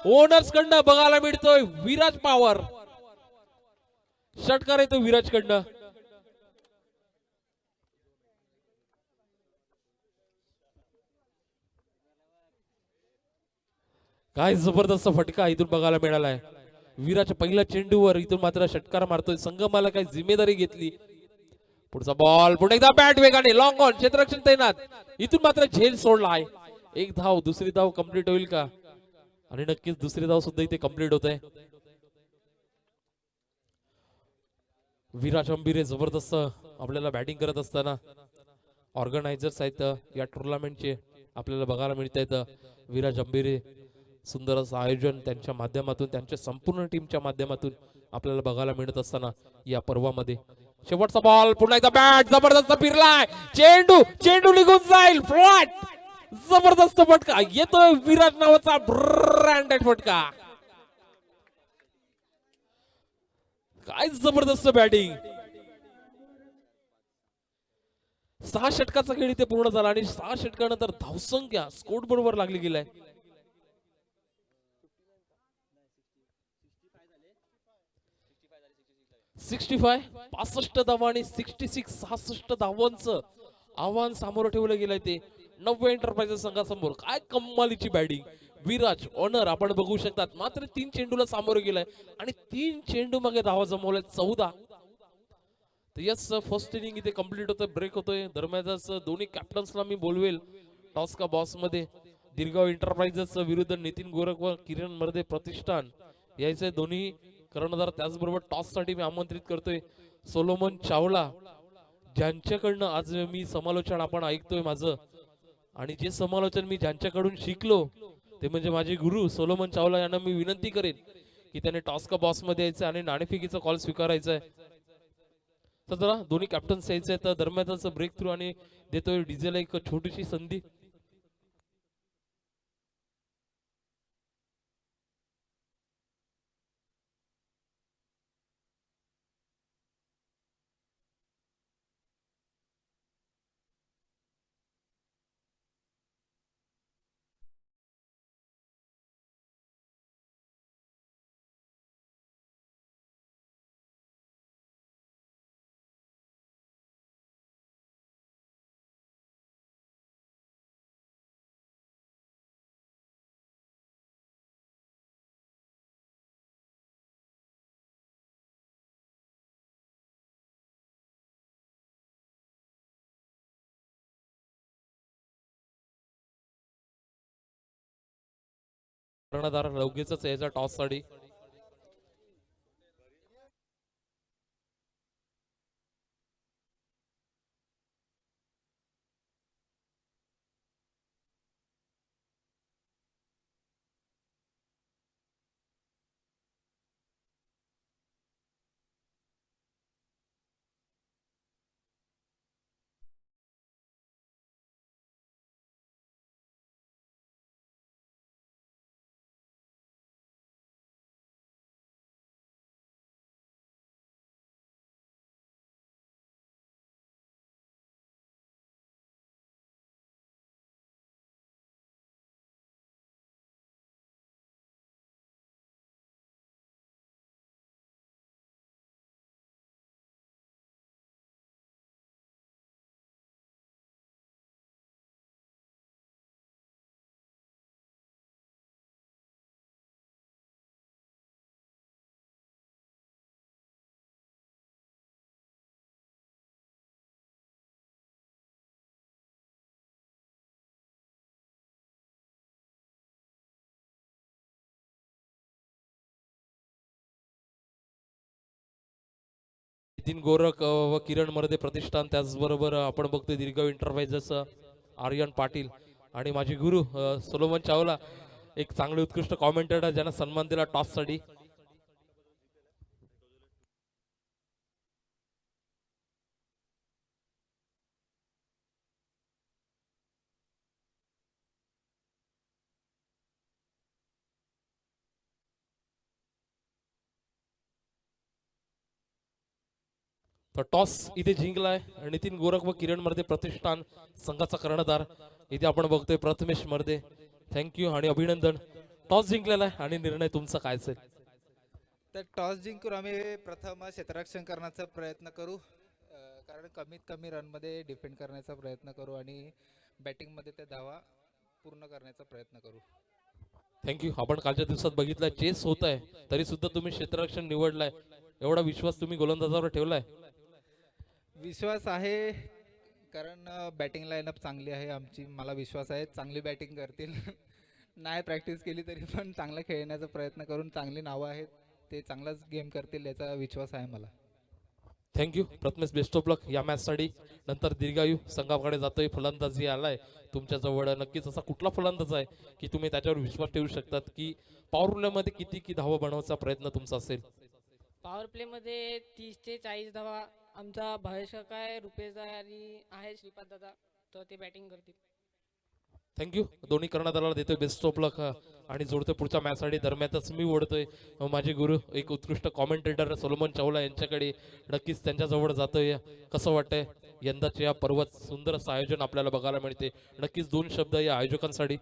ओनर्स कडनं बघायला मिळतोय विराज पवार. षटकार येतो विराज कडनं. काय जबरदस्त फटका इथून बघायला मिळालाय. विराच्या पहिल्या चेंडूवर इथून मात्र षटकार मारतोय. संगमाला काही जिम्मेदारी घेतली. पुढचा बॉल पुढे एकदा बॅट वेगाने लॉंग ऑन, क्षेत्ररक्षण तैनात. इथून मात्र झेल सोडलाय. एक धाव, दुसरी धाव कंप्लीट होईल का? आणि नक्कीच दुसरी धाव सुद्धा इथे कंप्लीट होत आहे. विराज अंबिरे जबरदस्त आपल्याला बॅटिंग करत असताना ऑर्गनायझर्स आहेत या टुर्नामेंटचे आपल्याला बघायला मिळत आहेत. विराज अंबिरे सुंदर असं आयोजन त्यांच्या माध्यमातून, त्यांच्या संपूर्ण टीमच्या माध्यमातून आपल्याला बघायला मिळत असताना या पर्वामध्ये शेवटचा बॉल पुन्हा एकदा बॅट जबरदस्त फिरलाय. चेंडू चेंडू निघून जाईल. फ्लॅट जबरदस्त फटका येतोय विराज नावाचा ब्रँडेड फटका. काय जबरदस्त बॅटिंग. 6 षटकाचा खेळ इथे पूर्ण झाला आणि 6 षटकानंतर धावसंख्या स्कोर बरोबर लागली गेलाय. 65 धावा आणि 66 धावांचं आव्हान सामोरं ठेवलं गेलंय ते नव्या एंटरप्राइजेस संघासमोर. काय कमालीची बॅटिंग. विराज ऑनर आपण बघू शकतात. मात्र 3 चेंडूला सामोरं गेलाय आणि 3 चेंडू मागे धावा जमवल्या 14. यस, फर्स्ट इनिंग इथे कंप्लीट होतोय, ब्रेक होतोय. दरम्यानच दोन्ही कॅप्टन्सला मी बोलवेल टॉस का बॉस मध्ये. दिरगाव एंटरप्राइजेस विरुद्ध नितीन गोरख व किरण मर्दे प्रतिष्ठान यायचे दोन्ही कर्णधार. त्याचबरोबर टॉस साठी मी आमंत्रित करतोय सोलोमन चावला, ज्यांच्याकडनं आज मी समालोचन आपण ऐकतोय माझं. आणि जे समालोचन मी ज्यांच्याकडून शिकलो ते म्हणजे माझे गुरु सोलोमन चावला यांना मी विनंती करेन की त्याने टॉस का बॉस मध्ये यायचं आणि नाणेफेकीचा कॉल स्वीकारायचा आहे. तर जरा दोन्ही कॅप्टन्स यायचे तर दरम्यानच ब्रेक थ्रू आणि देतोय डीजेला एक छोटीशी संधी. कर्णधार लगेचच यायचा टॉस साठी. नितीन गोरख व किरण मर्दे प्रतिष्ठान, त्याचबरोबर आपण बघतोय दिरगाव एंटरप्राइजेस आर्यन पाटील आणि माझे गुरु सोलोमन चावला, एक चांगले उत्कृष्ट कॉमेंटेटर ज्यांना सन्मान दिला टॉस साठी. तर टॉस इथे जिंकलाय नितीन गोरख व किरण मर्दे प्रतिष्ठान संघाचा कर्णधार. इथे आपण बघतोय प्रथमेश मर्दे. थँक्यू आणि अभिनंदन. टॉस जिंकलेला आहे आणि निर्णय तुमचा काय असेल? तर टॉस जिंकून आम्ही प्रथम क्षेत्ररक्षण करण्याचा प्रयत्न करू, कारण कमीत कमी रनमध्ये डिफेंड करण्याचा प्रयत्न करू आणि बॅटिंगमध्ये ते धावा पूर्ण करण्याचा प्रयत्न करू. थँक्यू. आपण कालच्या दिवसात बघितलं चेस होत आहे तरी सुद्धा तुम्ही क्षेत्ररक्षण निवडलाय. एवढा विश्वास तुम्ही गोलंदाजावर ठेवलाय? विश्वास आहे, कारण बॅटिंग लाईनअप चांगली आहे आमची. मला विश्वास आहे चांगली बॅटिंग करतील. नाही प्रॅक्टिस केली तरी पण चांगलं खेळण्याचा प्रयत्न करून चांगली नावं आहेत, ते चांगलाच गेम करतील याचा विश्वास आहे मला. थँक्यू. प्रथमेश बेस्ट ऑफ लक या मॅचसाठी. नंतर दीर्घायू संघाकडे जातोय. फलंदाजी आलाय तुमच्या जवळ. नक्कीच असा कुठला फलंदाज आहे की तुम्ही त्याच्यावर विश्वास ठेवू शकतात की पॉवर प्लेमध्ये किती की धावा बनवायचा प्रयत्न तुमचा असेल? पॉवर प्लेमध्ये 30 ते 40 धावा आमचा भावेश काय रुपेश आणि आहे श्रीपाद दादा, तर ते बॅटिंग करतील. थँक्यू. दोन्ही कर्णधाराला देतोय बेस्ट ऑफ लक आणि जोडतोय पुढच्या मॅचसाठी. दरम्यानच मी ओढतोय माझे गुरु एक उत्कृष्ट कॉमेंटेटर सोलोमन चावला यांच्याकडे. नक्कीच त्यांच्याजवळ जातोय. कसं वाटतंय यंदाचे या पर्वात सुंदर असं आयोजन आपल्याला बघायला मिळते? नक्कीच दोन शब्द या आयोजकांसाठी.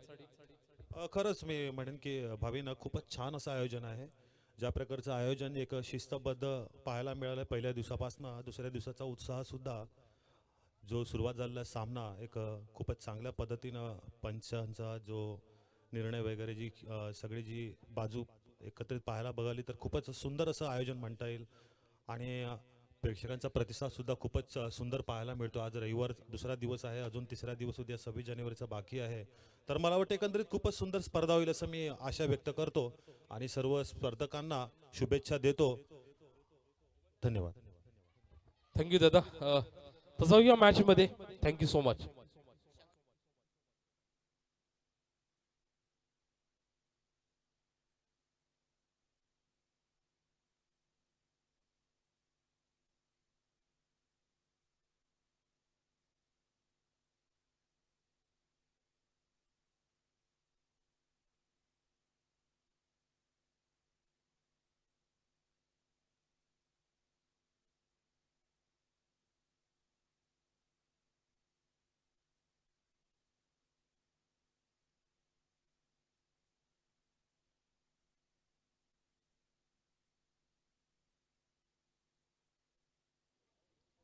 खरंच मी म्हणेन की भावीनं खूपच छान असं आयोजन आहे. ज्या प्रकारचं आयोजन एक शिस्तबद्ध पाहायला मिळालं पहिल्या दिवसापासून. दुसऱ्या दिवसाचा उत्साहसुद्धा जो सुरुवात झालेला सामना एक खूपच चांगल्या पद्धतीनं पंचांचा जो निर्णय वगैरे जी सगळी जी बाजू एकत्रित पाहायला बघाली तर खूपच सुंदर असं आयोजन म्हणता येईल. आणि प्रेक्षकांचा प्रतिसादसुद्धा खूपच सुंदर पाहायला मिळतो. आज रविवार दुसरा दिवस आहे, अजून तिसरा दिवस उद्या 26 जानेवारीचा बाकी आहे. तर मला वाटतं एकंदरीत खूपच सुंदर स्पर्धा होईल असं मी आशा व्यक्त करतो आणि सर्व स्पर्धकांना शुभेच्छा देतो. धन्यवाद. थँक्यू दादा. तर जाऊया मॅच मध्ये. Thank you so much.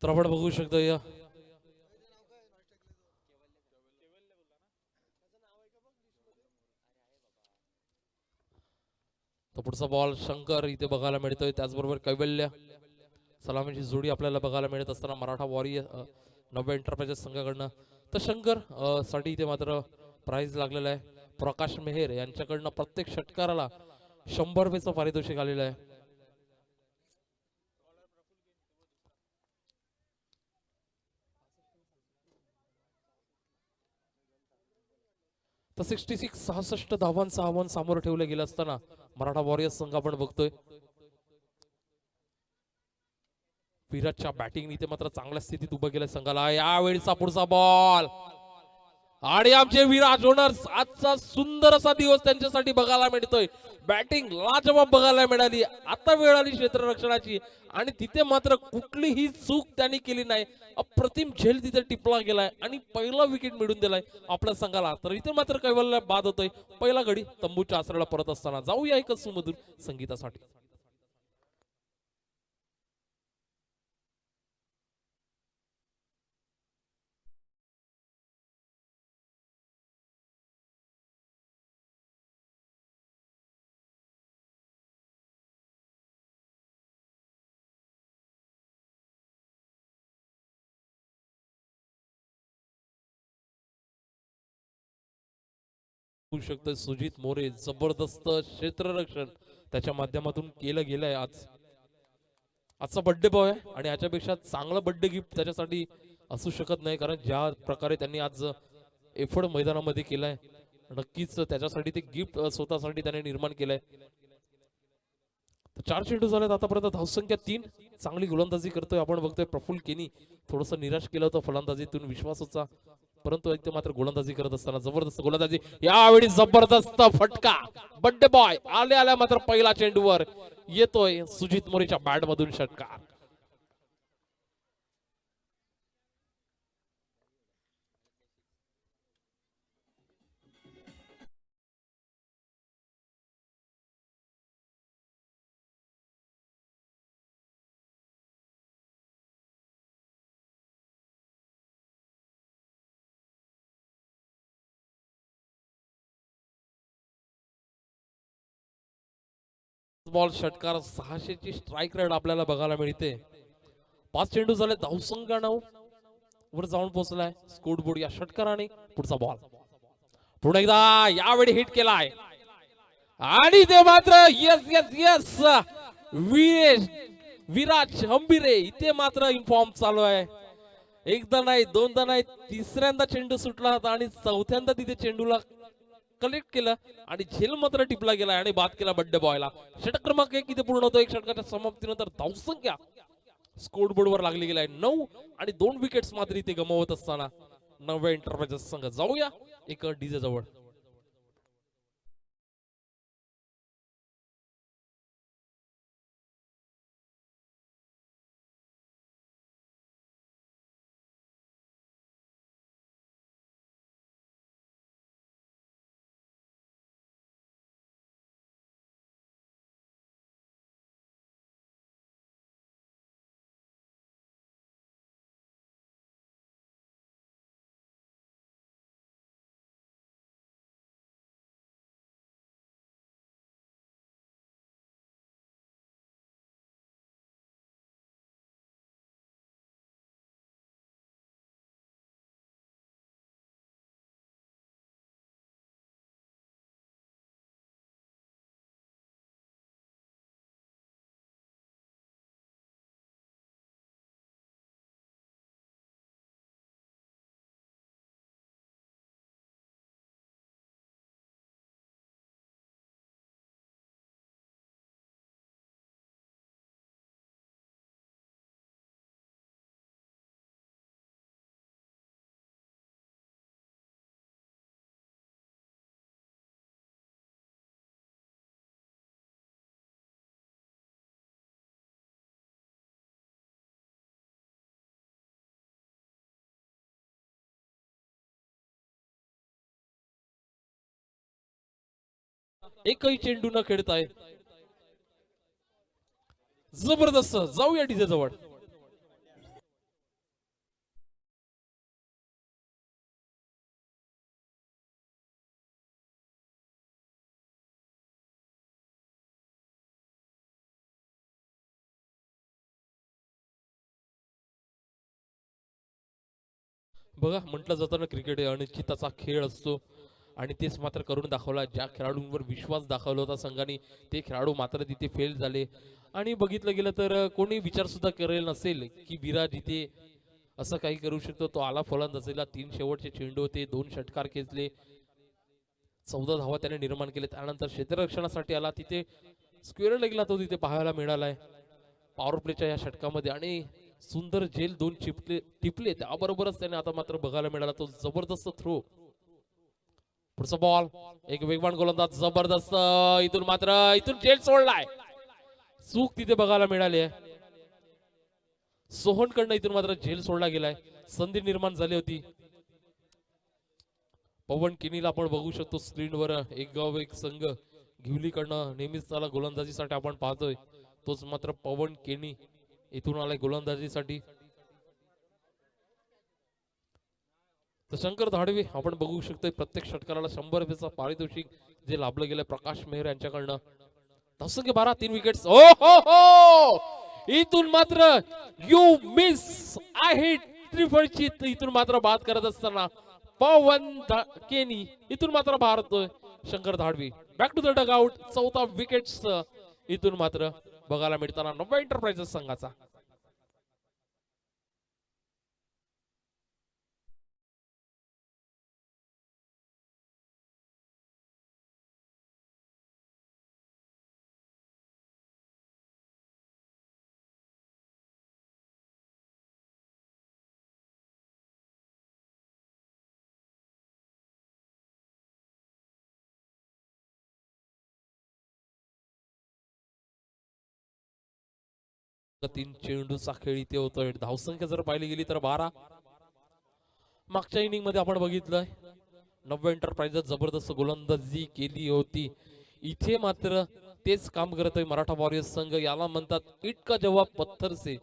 तर आपण बघू शकतो या तर पुढचा बॉल शंकर इथे बघायला मिळतोय. त्याचबरोबर कैवल्य सलामीची जोडी आपल्याला बघायला मिळत असताना मराठा वॉरियर नव्या एंटरप्राइजेस संघाकडनं. तर शंकर साठी इथे मात्र प्राइज लागलेला आहे. प्रकाश मेहेर यांच्याकडनं प्रत्येक षटकाराला 100 रुपयाचं पारितोषिक आलेलं आहे. तर 66 धावांचं आव्हान सामोरं ठेवलं गेलं असताना मराठा वॉरियर्स संघ आपण बघतोय विराटच्या बॅटिंग इथे मात्र चांगल्या स्थितीत उभं केलं संघाला. यावेळीचा पुढचा बॉल आणि आमचे विराट ओनर्स आजचा सुंदर असा दिवस त्यांच्यासाठी बघायला मिळतोय. बॅटिंग लाजवाब बघायला मिळाली. आता वेळ आली क्षेत्ररक्षणाची आणि तिथे मात्र कुठलीही चूक त्यांनी केली नाही. अप्रतिम झेल तिथे टिपला गेलाय आणि पहिला विकेट मिळून दिलाय आपल्या संघाला. तर इथे मात्र कैवल्य बाद होतोय. पहिला गडी तंबूच्या आसऱ्याला परत असताना. जाऊया एक सुमधुर संगीतासाठी. होऊ शकतं सुजित मोरे जबरदस्त क्षेत्ररक्षण त्याच्या माध्यमातून केलं गेलंय. आजचा बर्थडे बॉय आहे आणि याच्यापेक्षा चांगलं बर्थडे गिफ्ट त्याच्यासाठी असू शकत नाही. कारण ज्या प्रकारे त्यांनी आज एफर्ट मैदानामध्ये केलाय नक्कीच त्याच्यासाठी ते गिफ्ट स्वतःसाठी त्याने निर्माण केलंय. 4 चेंडू झालेत आतापर्यंत. धावसंख्या 3. चांगली गोलंदाजी करतोय. आपण बघतोय प्रफुल्ल केनी थोडस निराश केलं होतं फलंदाजीतून विश्वास होता, परंतु इथे मात्र गोलंदाजी करत असताना जबरदस्त गोलंदाजी. यावेळी जबरदस्त फटका. बर्थडे बॉय आल्या मात्र पहिला चेंडूवर येतोय सुजित मोरेच्या बॅट मधून षटकार. बॉल षटकार 600ची स्ट्राईक रेट आपल्याला बघायला मिळते. 5 चेंडू झाले, धावसंख्या 9 वर जाऊन पोहोचलाय. स्कोर बोर्ड या षटकाराने. पुढचा बॉल पुन्हा एकदा यावेळी हिट केलाय आणि ते मात्र yes yes yes Viraj Hambire इथे मात्र इन्फॉर्म चालू आहे. एकदा नाही, दोनदा नाही, तिसऱ्यांदा चेंडू सुटला होता आणि चौथ्यांदा तिथे चेंडूला कलेक्ट केलं आणि झेल मात्र टिपला गेला आणि बाद केला बड्डे बॉयला. षटक क्रमांक 1 इथे पूर्ण होतो. एक षटकाच्या समाप्तीनंतर धावसंख्या स्कोर बोर्ड वर लागली गेलाय 9 आणि 2 विकेट्स मात्र इथे गमावत असताना नव्या एंटरप्राइजेस संघ. जाऊया एक डीजे जवळ. एकही चेंडू न खेळताय. जबरदस्त. जाऊया डीजे जवळ. बघा, म्हटलं जातं ना, क्रिकेट हे अनिश्चिताचा खेळ असतो आणि तेच मात्र करून दाखवला. ज्या खेळाडूंवर विश्वास दाखवला होता संघाने ते खेळाडू मात्र तिथे फेल झाले. आणि बघितलं गेलं तर कोणी विचार सुद्धा करेल नसेल की विराज इथे असं काही करू शकतो. तो आला फलंदाजीला. 3 शेवटचे चेंडू होते, 2 षटकार खेचले, 14 धावा त्याने निर्माण केले. त्यानंतर क्षेत्ररक्षणासाठी आला, तिथे स्क्वेअर लेगला तो तिथे पाहायला मिळालाय पॉवर प्लेच्या या षटकामध्ये. आणि सुंदर झेल 2 टिपले त्याबरोबरच त्याने आता मात्र बघायला मिळाला तो जबरदस्त थ्रो. पुढचा बॉल, एक वेगवान गोलंदाज जबरदस्त. इथून मात्र झेल सोडलाय. चूक तिथे बघायला मिळाली आहे सोहन कडनं. इथून मात्र झेल सोडला गेलाय. संधी निर्माण झाली होती. पवन किनीला आपण बघू शकतो स्क्रीनवर. एक गाव एक संघ घिवली कडनं नेहमीच त्याला गोलंदाजीसाठी आपण पाहतोय. तोच मात्र पवन केनी इथून आलाय गोलंदाजीसाठी. तर शंकर धाडवे आपण बघू शकतोय प्रत्येक षटकाराला 100 रुपयाचा पारितोषिक जे लाभलं गेलं प्रकाश मेहर यांच्याकडनं. धावसंख्या 12, 3 विकेट्स. ओ हो हो, इथून मात्र यू मिस आहे त्रिफळची. इथून मात्र बाद करत असताना पवन केनी इथून मात्र भारतोय शंकर धाडवी. Back to the dugout. 4था विकेट्स इथून मात्र बघायला मिळताना नव्या एंटरप्राइजेस संघाचा. तीन चेंडूचा खेळ इथे होतोय. धावसंख्या जर पाहिली गेली तर 12. मागच्या इनिंग मध्ये आपण बघितलंय नव्या एंटरप्राइजेस जबरदस्त गोलंदाजी केली होती. इथे मात्र तेच काम करतोय मराठा वॉरियर्स संघ. याला म्हणतात इट का जवाब पत्थर से.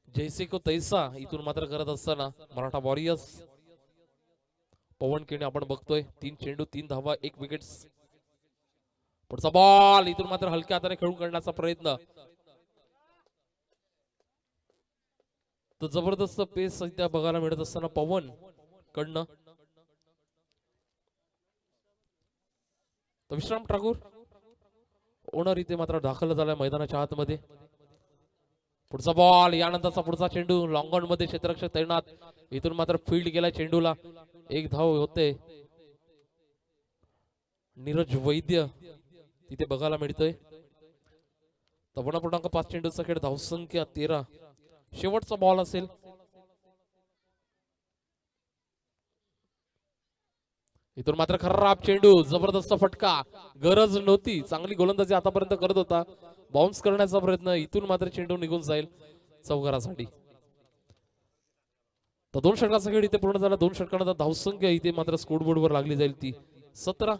जैसे को तैसा इथून मात्र करत असताना मराठा वॉरियर्स. पवन केने आपण बघतोय 3 चेंडू 3 धावा 1 विकेट. पुढचा बॉल इथून मात्र हलक्या हाताने खेळून काढण्याचा प्रयत्न. तर जबरदस्त पेस सध्या बघायला मिळत असताना पवन कडनं. तर विश्राम ठाकूर ओनर इथे मात्र दाखल झालाय मैदानाच्या आतमध्ये. पुढचा बॉल यानंतरचा पुढचा चेंडू लॉंग ऑन मध्ये क्षेत्ररक्षक तैनात. इथून मात्र फील्ड केलाय चेंडूला. एक धाव होते. नीरज वैद्य तिथे बघायला मिळतोय. तर 1.5 चेंडूचा खेळ, धावसंख्या 13. शेवटचा बॉल असेल. इथून मात्र खराब चेंडू, जबरदस्त फटका. गरज नव्हती, चांगली गोलंदाजी आतापर्यंत करत होता. बाउन्स करण्याचा प्रयत्न, इथून मात्र चेंडू निघून जाईल चौकारासाठी. तर 2 षटकाचा खेळ इथे पूर्ण झाला. 2 षटकानंतर धावसंख्या इथे मात्र स्कोरबोर्ड वर लागली जाईल ती 17.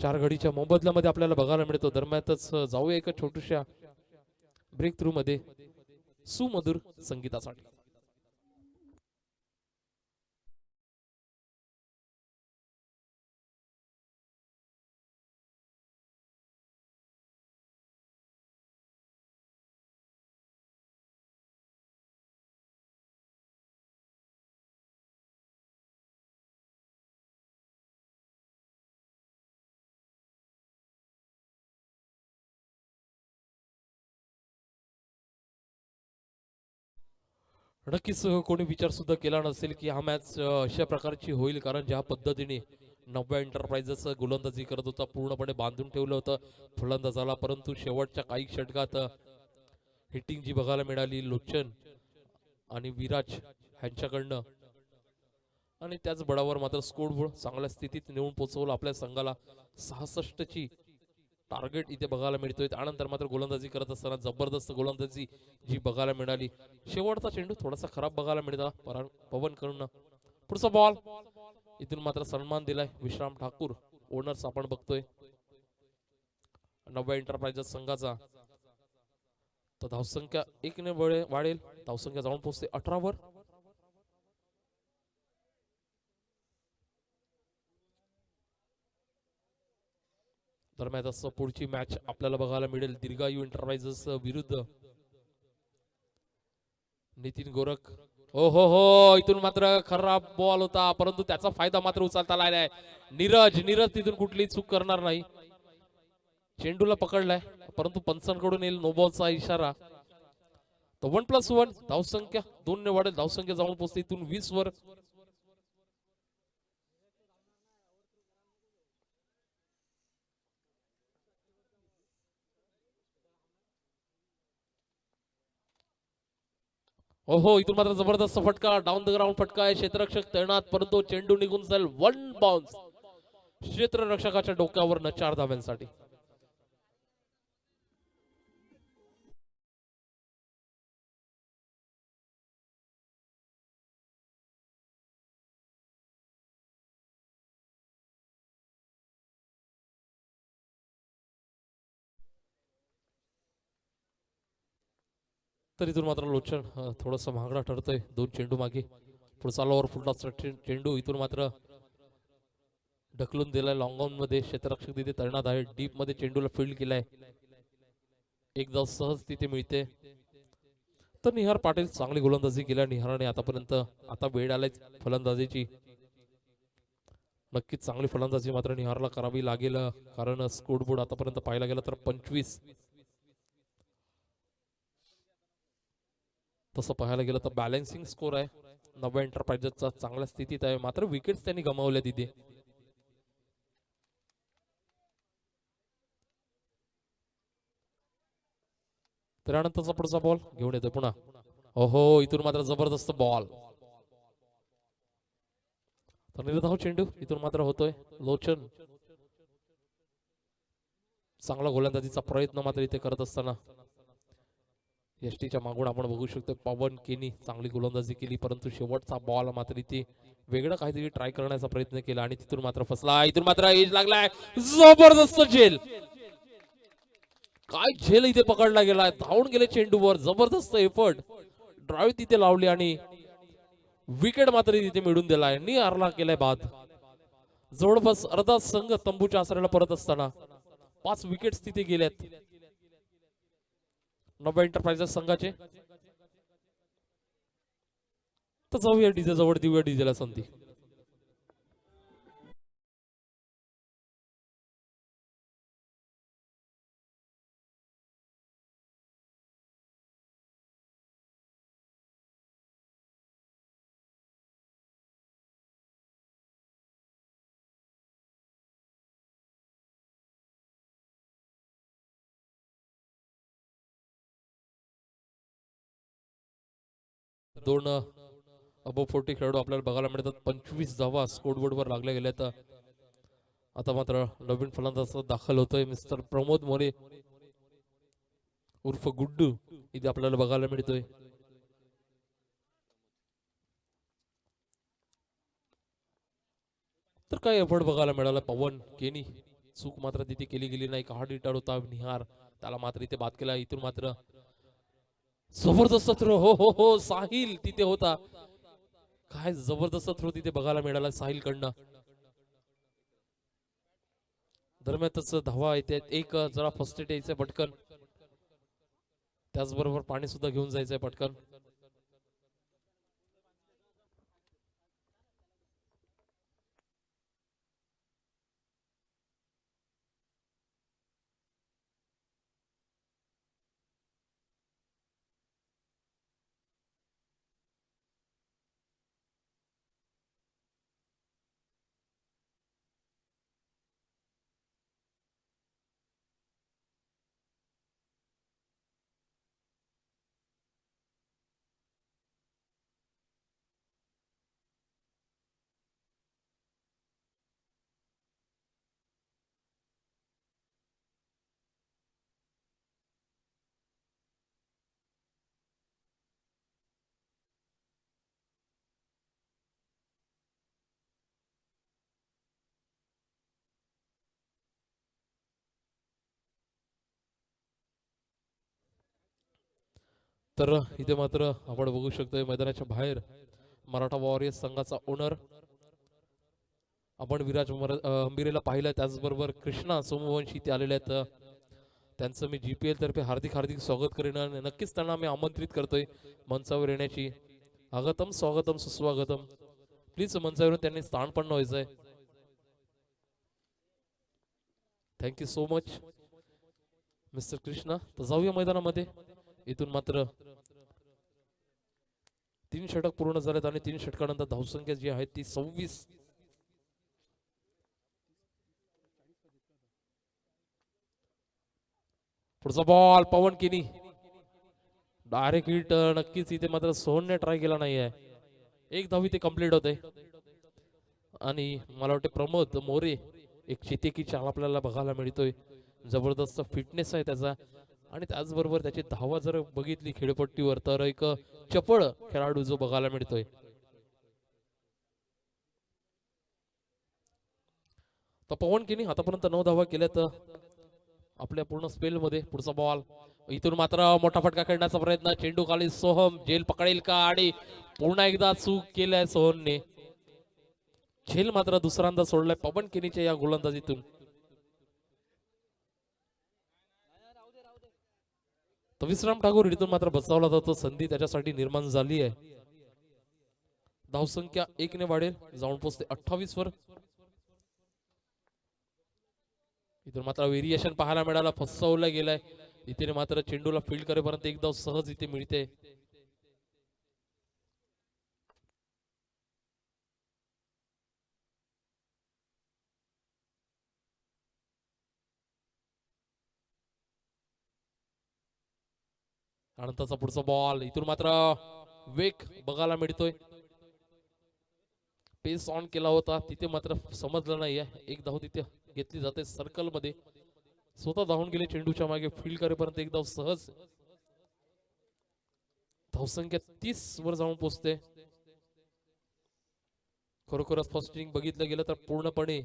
4 घडीच्या मोबदल्यामध्ये आपल्याला बघायला मिळतो. दरम्यानच जाऊया एका छोट्याशा ब्रेक थ्रू मध्ये सुमधुर संगीतासाठी. नक्कीच कोणी विचार सुद्धा केला नसेल की हा मॅच अशा प्रकारची होईल, कारण ज्या पद्धतीने नव्या एंटरप्राइजेस गोलंदाजी करत होता, पूर्णपणे बांधून ठेवलं होतं फलंदाजाला. परंतु शेवटच्या काही षटकात हिटिंग जी बघायला मिळाली लोचन आणि विराज ह्यांच्याकडनं, आणि त्याच बळावर मात्र स्कोर चांगल्या स्थितीत नेऊन पोहोचवलं आपल्या संघाला. 66 ची टार्गेट इथे बघायला मिळतोय. त्यानंतर मात्र गोलंदाजी करत असताना जबरदस्त गोलंदाजी जी बघायला मिळाली. शेवटचा चेंडू थोडासा खराब बघायला मिळाला पवन कडून. पुढचा बॉल इथून मात्र सन्मान दिलाय विश्राम ठाकूर ओनर्स आपण बघतोय नव्या एंटरप्राइजेस संघाचा. तर धावसंख्या 1 ने वाढेल. धावसंख्या जाऊन पोहोचते 18 वर. दरम्यान असं पुढची मॅच आपल्याला बघायला मिळेल दीर्घायू एंटरप्राइजेस विरुद्ध नितीन गोरख. हो इथून मात्र खराब बॉल होता, परंतु त्याचा फायदा मात्र उचलता आला नाही. नीरज तिथून कुठली चूक करणार नाही. चेंडूला पकडलाय, परंतु पंचांकडून येईल नो बॉलचा इशारा. तर 1+1 धावसंख्या 2 ने वाढेल. धावसंख्या जाऊन पोहोचते इथून 20 वर. हो इथून मात्र जबरदस्त फटका, डाऊन द ग्राउंड फटका आहे. क्षेत्ररक्षक तैनात, परंतु चेंडू निघून जाईल. 1 बाउन्स क्षेत्ररक्षकाच्या डोक्यावर 4 धाव्यांसाठी. तर इथून मात्र लोचन थोडासा महागडा ठरतोय 2 चेंडू मागे. पुढचा लॉवर फुटला चेंडू इथून मात्र ढकलून दिलाय लॉंग ऑन मध्ये. क्षेत्ररक्षक तिथे तैनात आहे. डीप मध्ये चेंडूला फील्ड केलाय. एक धाव सहज तिथे मिळते. तर निहार पाटील चांगली गोलंदाजी केल्या निहाराने आतापर्यंत. आता वेळ आलाय फलंदाजीची. नक्कीच चांगली फलंदाजी मात्र निहारला करावी लागेल, कारण स्कोरबोर्ड आतापर्यंत पाहायला गेला तर 25. तसं पाहायला गेलं तर बॅलन्सिंग स्कोर आहे नव्या एंटरप्राइजेसचा, चांगल्या स्थितीत आहे. मात्र विकेट्स त्यांनी गमावल्या तिथे. त्यानंतरचा पुढचा बॉल घेऊन येतोय पुन्हा. इथून मात्र जबरदस्त बॉल. तर निर्धाव चेंडू इथून मात्र होतोय. लोचन चांगला गोलंदाजीचा प्रयत्न मात्र इथे करत असताना एसटीच्या मागून आपण बघू शकतो पवन केनी चांगली गोलंदाजी केली, परंतु शेवटचा बॉल मात्र इथे वेगळं काहीतरी ट्राय करण्याचा प्रयत्न केला आणि तिथून मात्र फसला. इथून मात्र एज लागलाय. जबरदस्त झेल, काय झेल इथे पकडला गेलाय. धावून गेले चेंडूवर. जबरदस्त एफर्ट, ड्राईव्ह तिथे लावली आणि विकेट मात्र तिथे मिळून दिलाय. निहारला केलाय बाद. जवळपास अर्धा संघ तंबूच्या आसऱ्याला परत असताना 5 विकेट्स तिथे गेल्यात नव्या एंटरप्राइजेस संघाचे. तर जाऊया डीजे जवळ, देऊया डीजेला संधी. दोन अबो 40 खेळाडू आपल्याला बघायला मिळतात. 25 धावा स्कोरबोर्ड वर लागल्या गेल्या. तर आता मात्र नवीन फलंदाज दाखल होतोय मिस्टर प्रमोद मोरे उर्फ गुड्डू इथे आपल्याला बघायला मिळतोय. तर काय एफर्ट बघायला मिळाला. पवन केनी चूक मात्र तिथे केली गेली नाही. हार्ड हिटर होता निहार, त्याला मात्र इथे बाद केला. इथून मात्र जबरदस्त थ्रो, हो हो हो, साहिल तिथे होता. काय जबरदस्त थ्रो तिथे बघायला मिळाला साहिल कडनं. दरम्यानच धावा येते. एक जरा फर्स्ट एड यायचंय पटकन, त्याचबरोबर पाणी सुद्धा घेऊन जायचंय पटकन. तर इथे मात्र आपण बघू शकतोय मैदानाच्या बाहेर मराठा वॉरियर्स संघाचा ओनर आपण विराज अंबिरेला पाहिलं. त्याचबरोबर कृष्णा सोमवंशी इथे आलेले आहेत. त्यांचं मी GPL तर्फे हार्दिक हार्दिक स्वागत करेन आणि नक्कीच त्यांना मी आमंत्रित करतोय मंचावर येण्याची. आगतम स्वागतम सुस्वागतम. प्लीज मंचावर त्यांनी स्थान पण व्हायचंय. Thank you so much mister Krishna. तर जाऊया मैदानामध्ये. इथून मात्र 3 षटक पूर्ण झालेत आणि 3 षटकानंतर धावसंख्या जी आहे ती 26. पुढचा बॉल पवन किनी डायरेक्ट हिट. नक्कीच इथे मात्र सोहनने ट्राय केला नाहीये. एक धाव इथे कंप्लीट होते आणि मला वाटते प्रमोद मोरे एक चितेकी चाल आपल्याला बघायला मिळतोय. जबरदस्त फिटनेस आहे त्याचा आणि त्याचबरोबर त्याची धावा जर बघितली खेळपट्टीवर तर एक चपळ खेळाडू जो बघायला मिळतोय. तर पवन किनी आतापर्यंत 9 धावा केल्यात आपल्या पूर्ण स्पेल मध्ये. पुढचा बॉल इथून मात्र मोठा फटका खेळण्याचा प्रयत्न. चेंडू खाली सोहम झेल पकडेल का आणि पुन्हा एकदा चूक केलाय सोहमने. झेल मात्र दुसऱ्यांदा सोडलाय पवन किनीच्या या गोलंदाजीतून. तर विश्राम ठाकूर इथून मात्र बचावला जातो. संधी त्याच्यासाठी निर्माण झाली आहे. धावसंख्या 1 ने वाढेल, जाऊन पोहोचते 28 वर. इथून मात्र व्हेरिएशन पाहायला मिळाला. फसवला गेलाय इथे मात्र चेंडूला फील्ड करेपर्यंत एक धाव सहज इथे मिळते. अनंताचा पुढचा बॉल. इथून मात्र वेग बघायला मिळतोय. पेस ऑन केला होता तिथे मात्र समजलं नाहीये. एक धाव तिथे घेतली जाते सर्कल मध्ये. स्वतः धावून गेले चेंडूच्या मागे फील्ड करेपर्यंत एक धाव सहज. धावसंख्या 30 वर जाऊन पोहोचते. खरोखरच फर्स्ट इनिंग बघितलं गेलं तर पूर्णपणे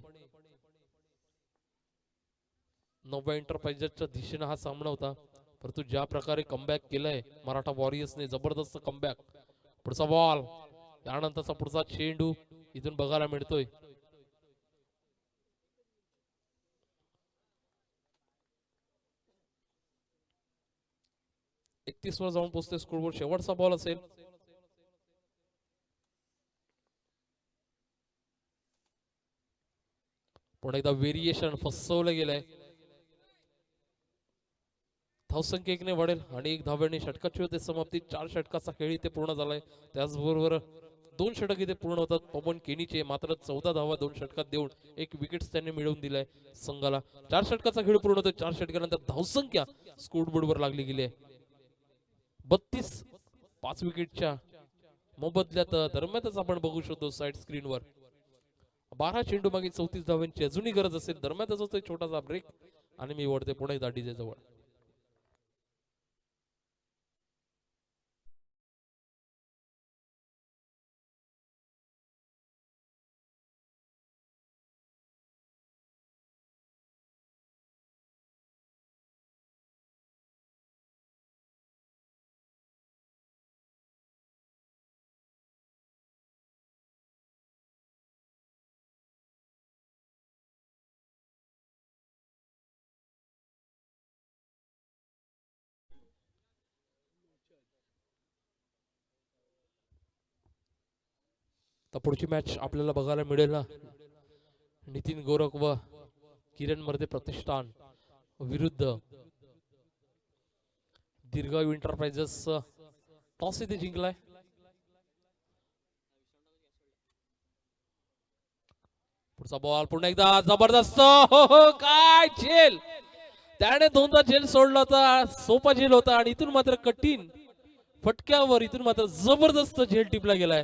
नव्या एंटरप्राइजेसच्या दिशेने हा सामना होता. परंतु ज्या प्रकारे कमबॅक केलाय मराठा वॉरियर्सने, जबरदस्त कमबॅक. पुढचा बॉल, त्यानंतरचा पुढचा चेंडू इथून बघायला मिळतोय. 31 वर जाऊन पोहोचते स्कोरबोर्ड. शेवटचा बॉल असेल. पुन्हा एकदा व्हेरिएशन फसवलं गेलंय. धावसंख्या 1 ने वाढेल आणि 1 धाव्याने षटकाची होते समाप्ती. 4 षटकाचा खेळ इथे पूर्ण झालाय. त्याचबरोबर 2 षटक इथे पूर्ण होतात पवन केनीचे. मात्र 14 धावा 2 षटकात देऊन 1 विकेट त्यांनी मिळवून दिलाय संघाला. 4 षटकाचा खेळ पूर्ण होतोय. 4 षटकानंतर धावसंख्या स्कोरबोर्डवर लागली गेली आहे 32. 5 विकेटच्या मोबदल्यात दरम्यानच आपण बघू शकतो साइड स्क्रीनवर 12 चेंडू मागे 34 धावांची अजूनही गरज असेल. दरम्यानच होतोय छोटासा ब्रेक आणि मी वळते पुढे एकदा डीजे जवळ. तर पुढची मॅच आपल्याला बघायला मिळेल ना. नितीन गोरख व किरण मर्दे प्रतिष्ठान विरुद्ध दीर्घायू एंटरप्राइजेस. टॉस इथे जिंकलाय. पुढचा बॉल पुन्हा एकदा जबरदस्त. हो हो काय झेल. त्याने दोनदा झेल सोडला होता. सोपा झेल होता आणि इथून मात्र कठीण फटक्यावर इथून मात्र जबरदस्त झेल टिपला गेलाय.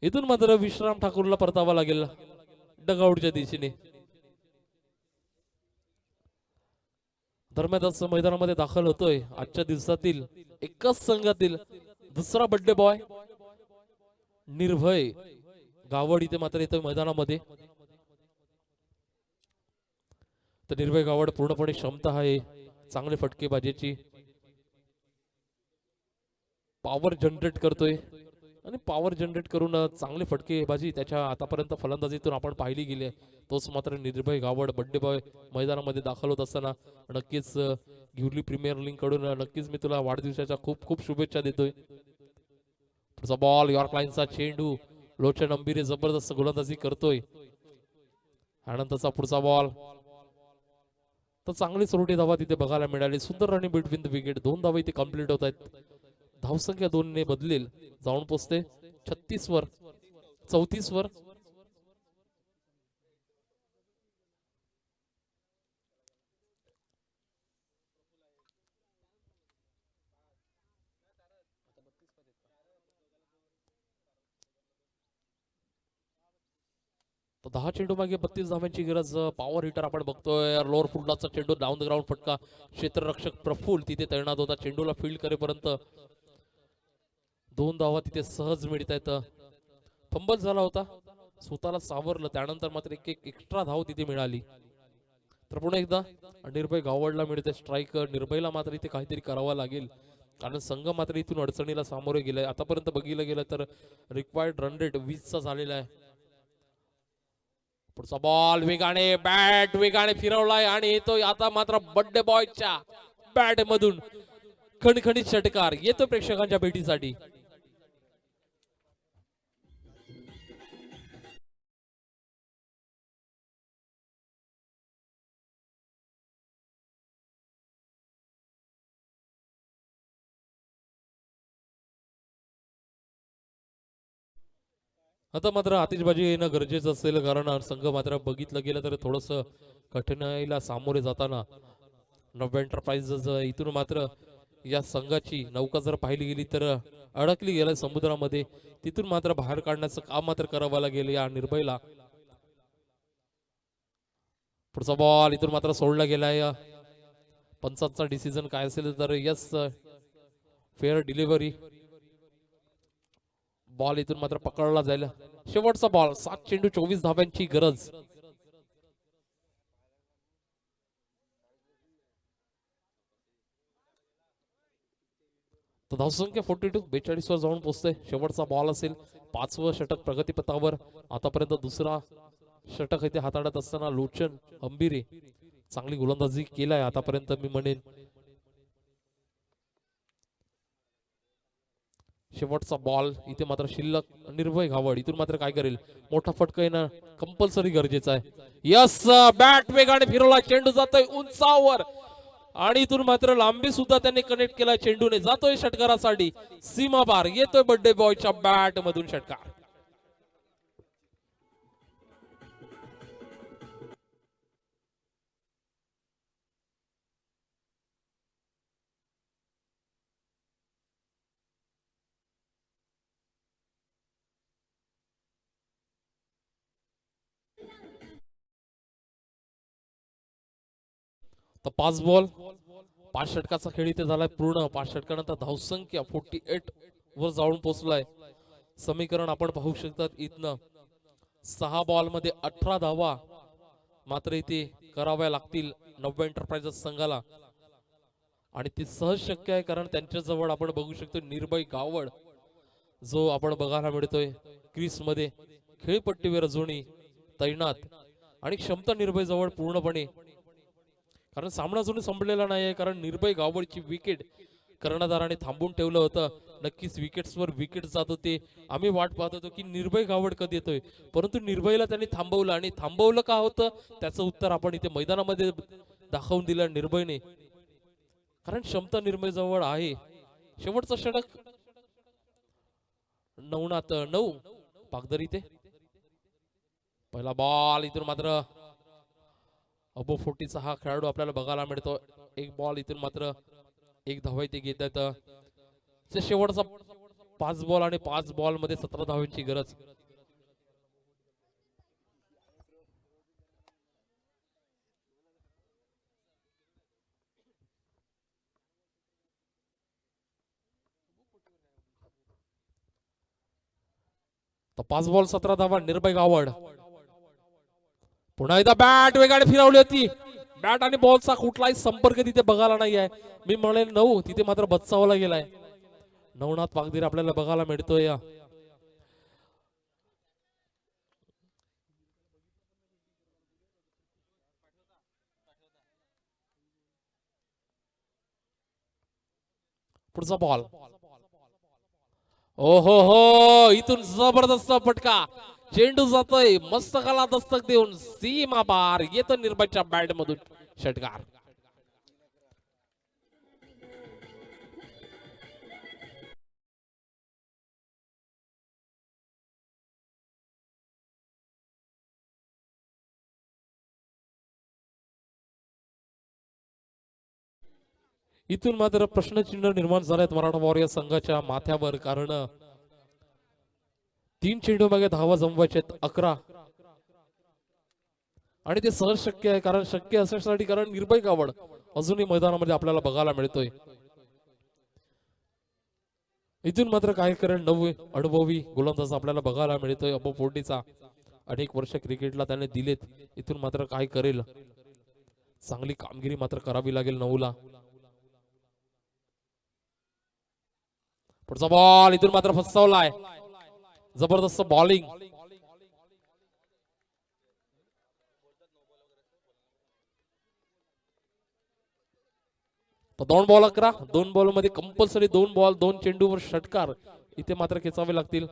इथून मात्र विश्राम ठाकूरला परतावा लागेल डगआउटच्या दिशेने. दरम्यानच मैदानामध्ये दाखल होतोय आजच्या दिवसातील एकच संघातील दुसरा बर्थडे बॉय निर्भय गावड इथे मात्र येतोय मैदानामध्ये. तर निर्भय गावड पूर्णपणे क्षमता आहे चांगले फटकेबाजीची. पॉवर जनरेट करतोय आणि पॉवर जनरेट करून चांगले फटकेबाजी त्याच्या आतापर्यंत फलंदाजीतून आपण पाहिली गेली आहे. तोच मात्र निर्भय गावड बर्थडे बॉय मैदानामध्ये दाखल होत असताना नक्कीच गिवली प्रीमियर लीग कडून नक्कीच मी तुला वाढदिवसाच्या खूप खूप शुभेच्छा देतोय. पुढचा बॉल यॉर्क लाईनचा चेंडू. लोचन अंबिरे जबरदस्त गोलंदाजी करतोय. त्यानंतरचा पुढचा बॉल तर चांगली सोरटी धावा तिथे बघायला मिळाली. सुंदर रनिंग बिटवीन द विकेट. 2 धावा इथे कंप्लीट होत आहेत. धावसंख्या 2 ने बदलेल जाऊन पोचते 36 वर 34 वर. तर 10 चेंडू मागे 32 धावांची गरज. पॉवर हिटर आपण बघतोय. लोअर फुटलाचा चेंडू डाऊन द ग्राउंड फटका. क्षेत्ररक्षक प्रफुल तिथे तैनात होता. चेंडूला फील्ड करेपर्यंत 2 धावा तिथे सहज मिळत आहेत. फंबल झाला होता स्वतःला सावरलं. त्यानंतर मात्र एक एक्स्ट्रा धाव तिथे मिळाली. तर पुन्हा एकदा निर्भय गावडला मिळते स्ट्राईक. निर्भयला मात्र इथे काहीतरी करावं लागेल कारण संघ मात्र इथून अडचणीला सामोरे गेलाय. आतापर्यंत बघितलं गेलं तर रिक्वायर्ड रन रेट 20 चा झालेला आहे. पुढचा बॉल वेगाने बॅट वेगाने फिरवलाय आणि येतोय आता मात्र बर्थडे बॉयच्या बॅट मधून खणखणीत षटकार येतो प्रेक्षकांच्या भेटीसाठी. आता मात्र आतिषबाजी येणं गरजेचं असेल कारण संघ मात्र बघितलं गेलं तर थोडस कठीणाईला सामोरे जाताना नव एंटरप्राइजेस इथून मात्र या संघाची नौका जर पाहिली गेली तर अडकली गेल्या समुद्रामध्ये. तिथून मात्र बाहेर काढण्याचं काम मात्र करावं लागेल या निर्भयला. पुढचा बॉल इथून मात्र सोडला गेलाय. पंचांचा डिसिजन काय असेल तर यस फेअर डिलिव्हरी. बॉल इथून मात्र पकडला जाईल. शेवटचा बॉल 7 चेंडू 24 धाव्यांची गरज. तर धावसंख्या 42 42 वर जाऊन पोहोचते. शेवटचा बॉल असेल. 5वं षटक प्रगतीपथावर. आतापर्यंत दुसरा षटक इथे हाताळत असताना लोचन अंबिरे चांगली गोलंदाजी केलाय आतापर्यंत मी म्हणेन. शेवटचा बॉल इथे मात्र शिल्लक. निर्भय घावड इथून मात्र काय करेल, मोठा फटका येणं कंपल्सरी गरजेचं आहे. यस, बॅट वेगाने फिरवला, चेंडू जातोय उंचावर आणि इथून मात्र लांबी सुद्धा त्यांनी कनेक्ट केला चेंडूने. जातोय षटकारासाठी सीमा पार. येतोय बर्थडे बॉयच्या बॅट मधून षटकार. तर 5 बॉल 5 षटकाचा खेळ इथे झालाय पूर्ण. 5 षटकानंतर धावसंख्या 48 वर जाऊन पोहोचलाय. समीकरण आपण पाहू शकतात इथनं. 6 बॉल मध्ये 18 धावा मात्र इथे कराव्या लागतील नव्या एंटरप्राइजेस संघाला आणि ते सहज शक्य आहे कारण त्यांच्या जवळ आपण बघू शकतो निर्भय गावड जो आपण बघायला मिळतोय क्रीस मध्ये खेळपट्टीवर अजूनही तैनात आणि क्षमता निर्भय जवळ पूर्णपणे. कारण सामना अजून संपलेला नाहीये कारण निर्भय गावडची विकेट कर्णधाराने थांबून ठेवलं होतं. नक्कीच विकेट्सवर विकेट जात होते. आम्ही वाट पाहत होतो की निर्भय गावड कधी येतोय, परंतु निर्भयला त्यांनी थांबवलं आणि थांबवलं का होतं त्याचं उत्तर आपण इथे मैदानामध्ये दाखवून दिलं निर्भयने. कारण क्षमता निर्भय जवळ आहे. शेवटचा षटक 9 पागदर इथे. पहिला बॉल इथून मात्र अबो 40चा हा खेळाडू आपल्याला बघायला मिळतो. एक बॉल इथून मात्र 1 धावा इथे घेत आहेत. शेवटचा 5 बॉल आणि 5 बॉल मध्ये 17 धावांची गरज. तर 5 बॉल 17 धावा. निर्भय गावड पुन्हा एकदा बॅट वेगाने फिरवली होती. बॅट आणि बॉलचा कुठलाही संपर्क तिथे बघायला नाही आहे. मी म्हणेल 9 तिथे मात्र बचावला गेलाय. नवनाथ पागदीर आपल्याला बघायला मिळतोय. पुढचा बॉल. ओ हो इथून जबरदस्त फटका. चेंडू जातोय मस्तकाला दस्तक देऊन सीमा पार. येतो निर्भयच्या बॅट मधून षटकार. इथून मात्र प्रश्नचिन्ह निर्माण झालेत मराठा वॉरियर संघाच्या माथ्यावर कारण 3 चेंडू मागे धावा जमवायचे 11 आणि ते सहज शक्य आहे कारण शक्य असण्यासाठी कारण निर्भय गावड अजूनही मैदानामध्ये आपल्याला बघायला मिळतोय. इथून मात्र काय करेल 9 अनुभवी गोलंदाज आपल्याला बघायला मिळतोय. अबो 40चा अनेक वर्ष क्रिकेटला त्याने दिलेत. इथून मात्र काय करेल, चांगली कामगिरी मात्र करावी लागेल 9ला. पुढचा बॉल इथून मात्र फसवलाय. जबरदस्त बॉलिंग. तर 2 बॉल 11. 2 बॉल मध्ये कंपल्सरी 2 बॉल 2 चेंडूवर षटकार इथे मात्र खेचावे लागतील.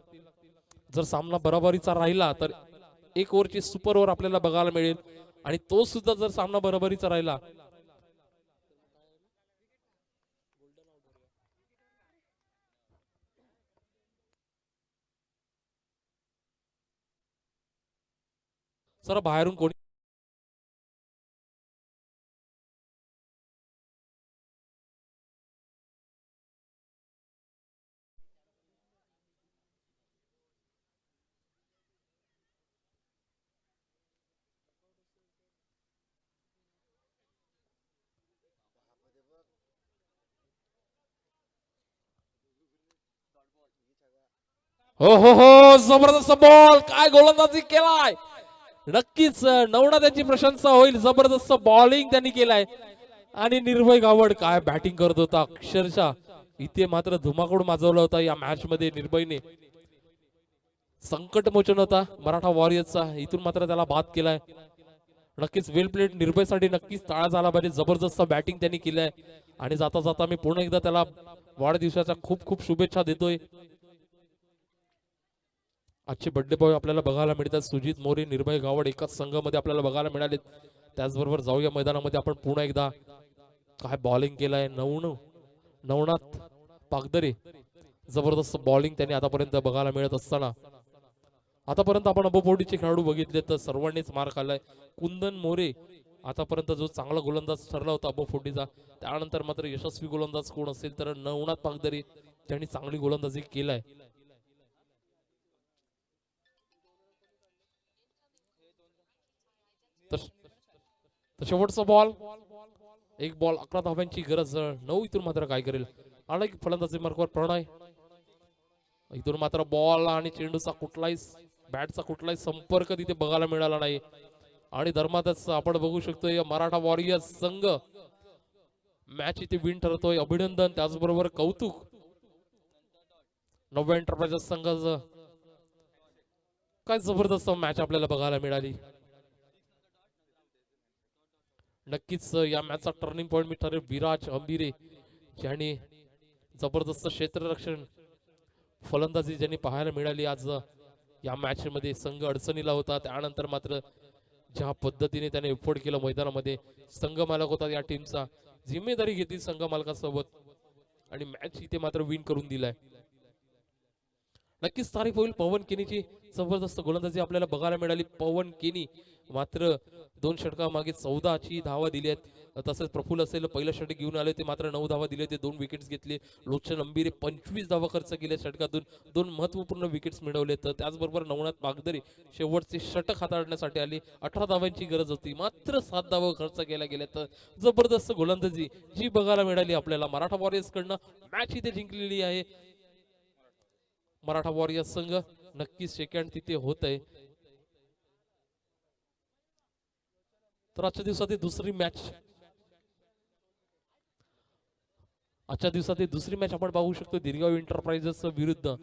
जर सामना बरोबरीचा राहिला तर 1 ओव्हरची सुपर ओव्हर आपल्याला बघायला मिळेल आणि तो सुद्धा जर सामना बरोबरीचा राहिला सर बाहेरून कोणी हो जबरदस्त बॉल. काय गोलंदाजी केलाय. नक्कीच नवनाथ यांची प्रशंसा होईल. जबरदस्त बॉलिंग त्यांनी केलाय आणि निर्भय गावड काय बॅटिंग करत होता अक्षरशः. इथे मात्र धुमाकूळ माजवला होता या मॅच मध्ये निर्भयने. संकट मोचन होता मराठा वॉरियर्सचा. इथून मात्र त्याला बाद केलाय. नक्कीच वेल प्लेट निर्भयसाठी नक्कीच टाळा झाला पाहिजे. जबरदस्त बॅटिंग त्यांनी केलंय आणि जाता जाता मी पुन्हा एकदा त्याला वाढदिवसाच्या खूप खूप शुभेच्छा देतोय. आजचे बर्थडे बॉय आपल्याला बघायला मिळतात. सुजित मोरे, निर्भय गावड एकाच संघामध्ये आपल्याला बघायला मिळाले. त्याचबरोबर जाऊया मैदानामध्ये आपण पुन्हा एकदा. काय बॉलिंग केलाय नवनाथ पागदरे. जबरदस्त बॉलिंग त्यांनी आतापर्यंत बघायला मिळत असताना आतापर्यंत आपण अबोपोटीचे खेळाडू बघितले तर सर्वांनीच मार खाल्लाय. कुंदन मोरे आतापर्यंत जो चांगला गोलंदाज ठरला होता अबोपोटीचा, त्यानंतर मात्र यशस्वी गोलंदाज कोण असेल तर नवनाथ पागदरे, त्यांनी चांगली गोलंदाजी केलाय. तर शेवटचा बॉल, एक बॉल 11 धाव्यांची गरज. 9 इथून मात्र काय करेल. आला की फलंदाजी मार्गावर प्रणय. इथून मात्र बॉल आणि चेंडूचा कुठलाही बॅटचा कुठलाही संपर्क तिथे बघायला मिळाला नाही. आणि धर्मातच आपण बघू शकतोय मराठा वॉरियर्स संघ मॅच इथे विन ठरतोय. अभिनंदन, त्याचबरोबर कौतुक नव्या एंटरप्राइजेस संघाचं. काय जबरदस्त मॅच आपल्याला बघायला मिळाली. नक्कीच या मॅचचा टर्निंग पॉइंट मी ठरेल विराज अंबिरे ज्यांनी जबरदस्त क्षेत्ररक्षण फलंदाजी ज्यांनी पाहायला मिळाली आज या मॅच मध्ये. संघ अडचणीला होता, त्यानंतर मात्र ज्या पद्धतीने त्याने एफोर्ट केलं मैदानामध्ये. संघ मालक होता या टीमचा, जिम्मेदारी घेतली संघ मालकासोबत आणि मॅच इथे मात्र विन करून दिलाय. नक्कीच तारीफ होईल. पवन केनीची जबरदस्त गोलंदाजी आपल्याला बघायला मिळाली. पवन केनी मात्र 2 षटकामागे 14ची धावा दिली आहेत. तसेच प्रफुल्ल असेल पहिलं षटक घेऊन आले ते मात्र 9 धावा दिले, ते 2 विकेट्स घेतले. लोचन अंबिरे 25 धावा खर्च केले षटकातून, 2 महत्वपूर्ण विकेट्स मिळवले. तर त्याचबरोबर नवनाथ पागदरे शेवटचे षटक हाताळण्यासाठी आले. 18 धावांची गरज होती, मात्र 7 धावा खर्च केल्या गेल्या. तर जबरदस्त गोलंदाजी जी बघायला मिळाली आपल्याला मराठा वॉरियर्स कडनं. मॅच इथे जिंकलेली आहे मराठा वॉरियर्स संघ. नक्कीच सेकंड तिथे होत आहे. तर आजच्या दिवसात दुसरी मॅच आपण पाहू शकतो दिरगाव एंटरप्राइजेस विरुद्ध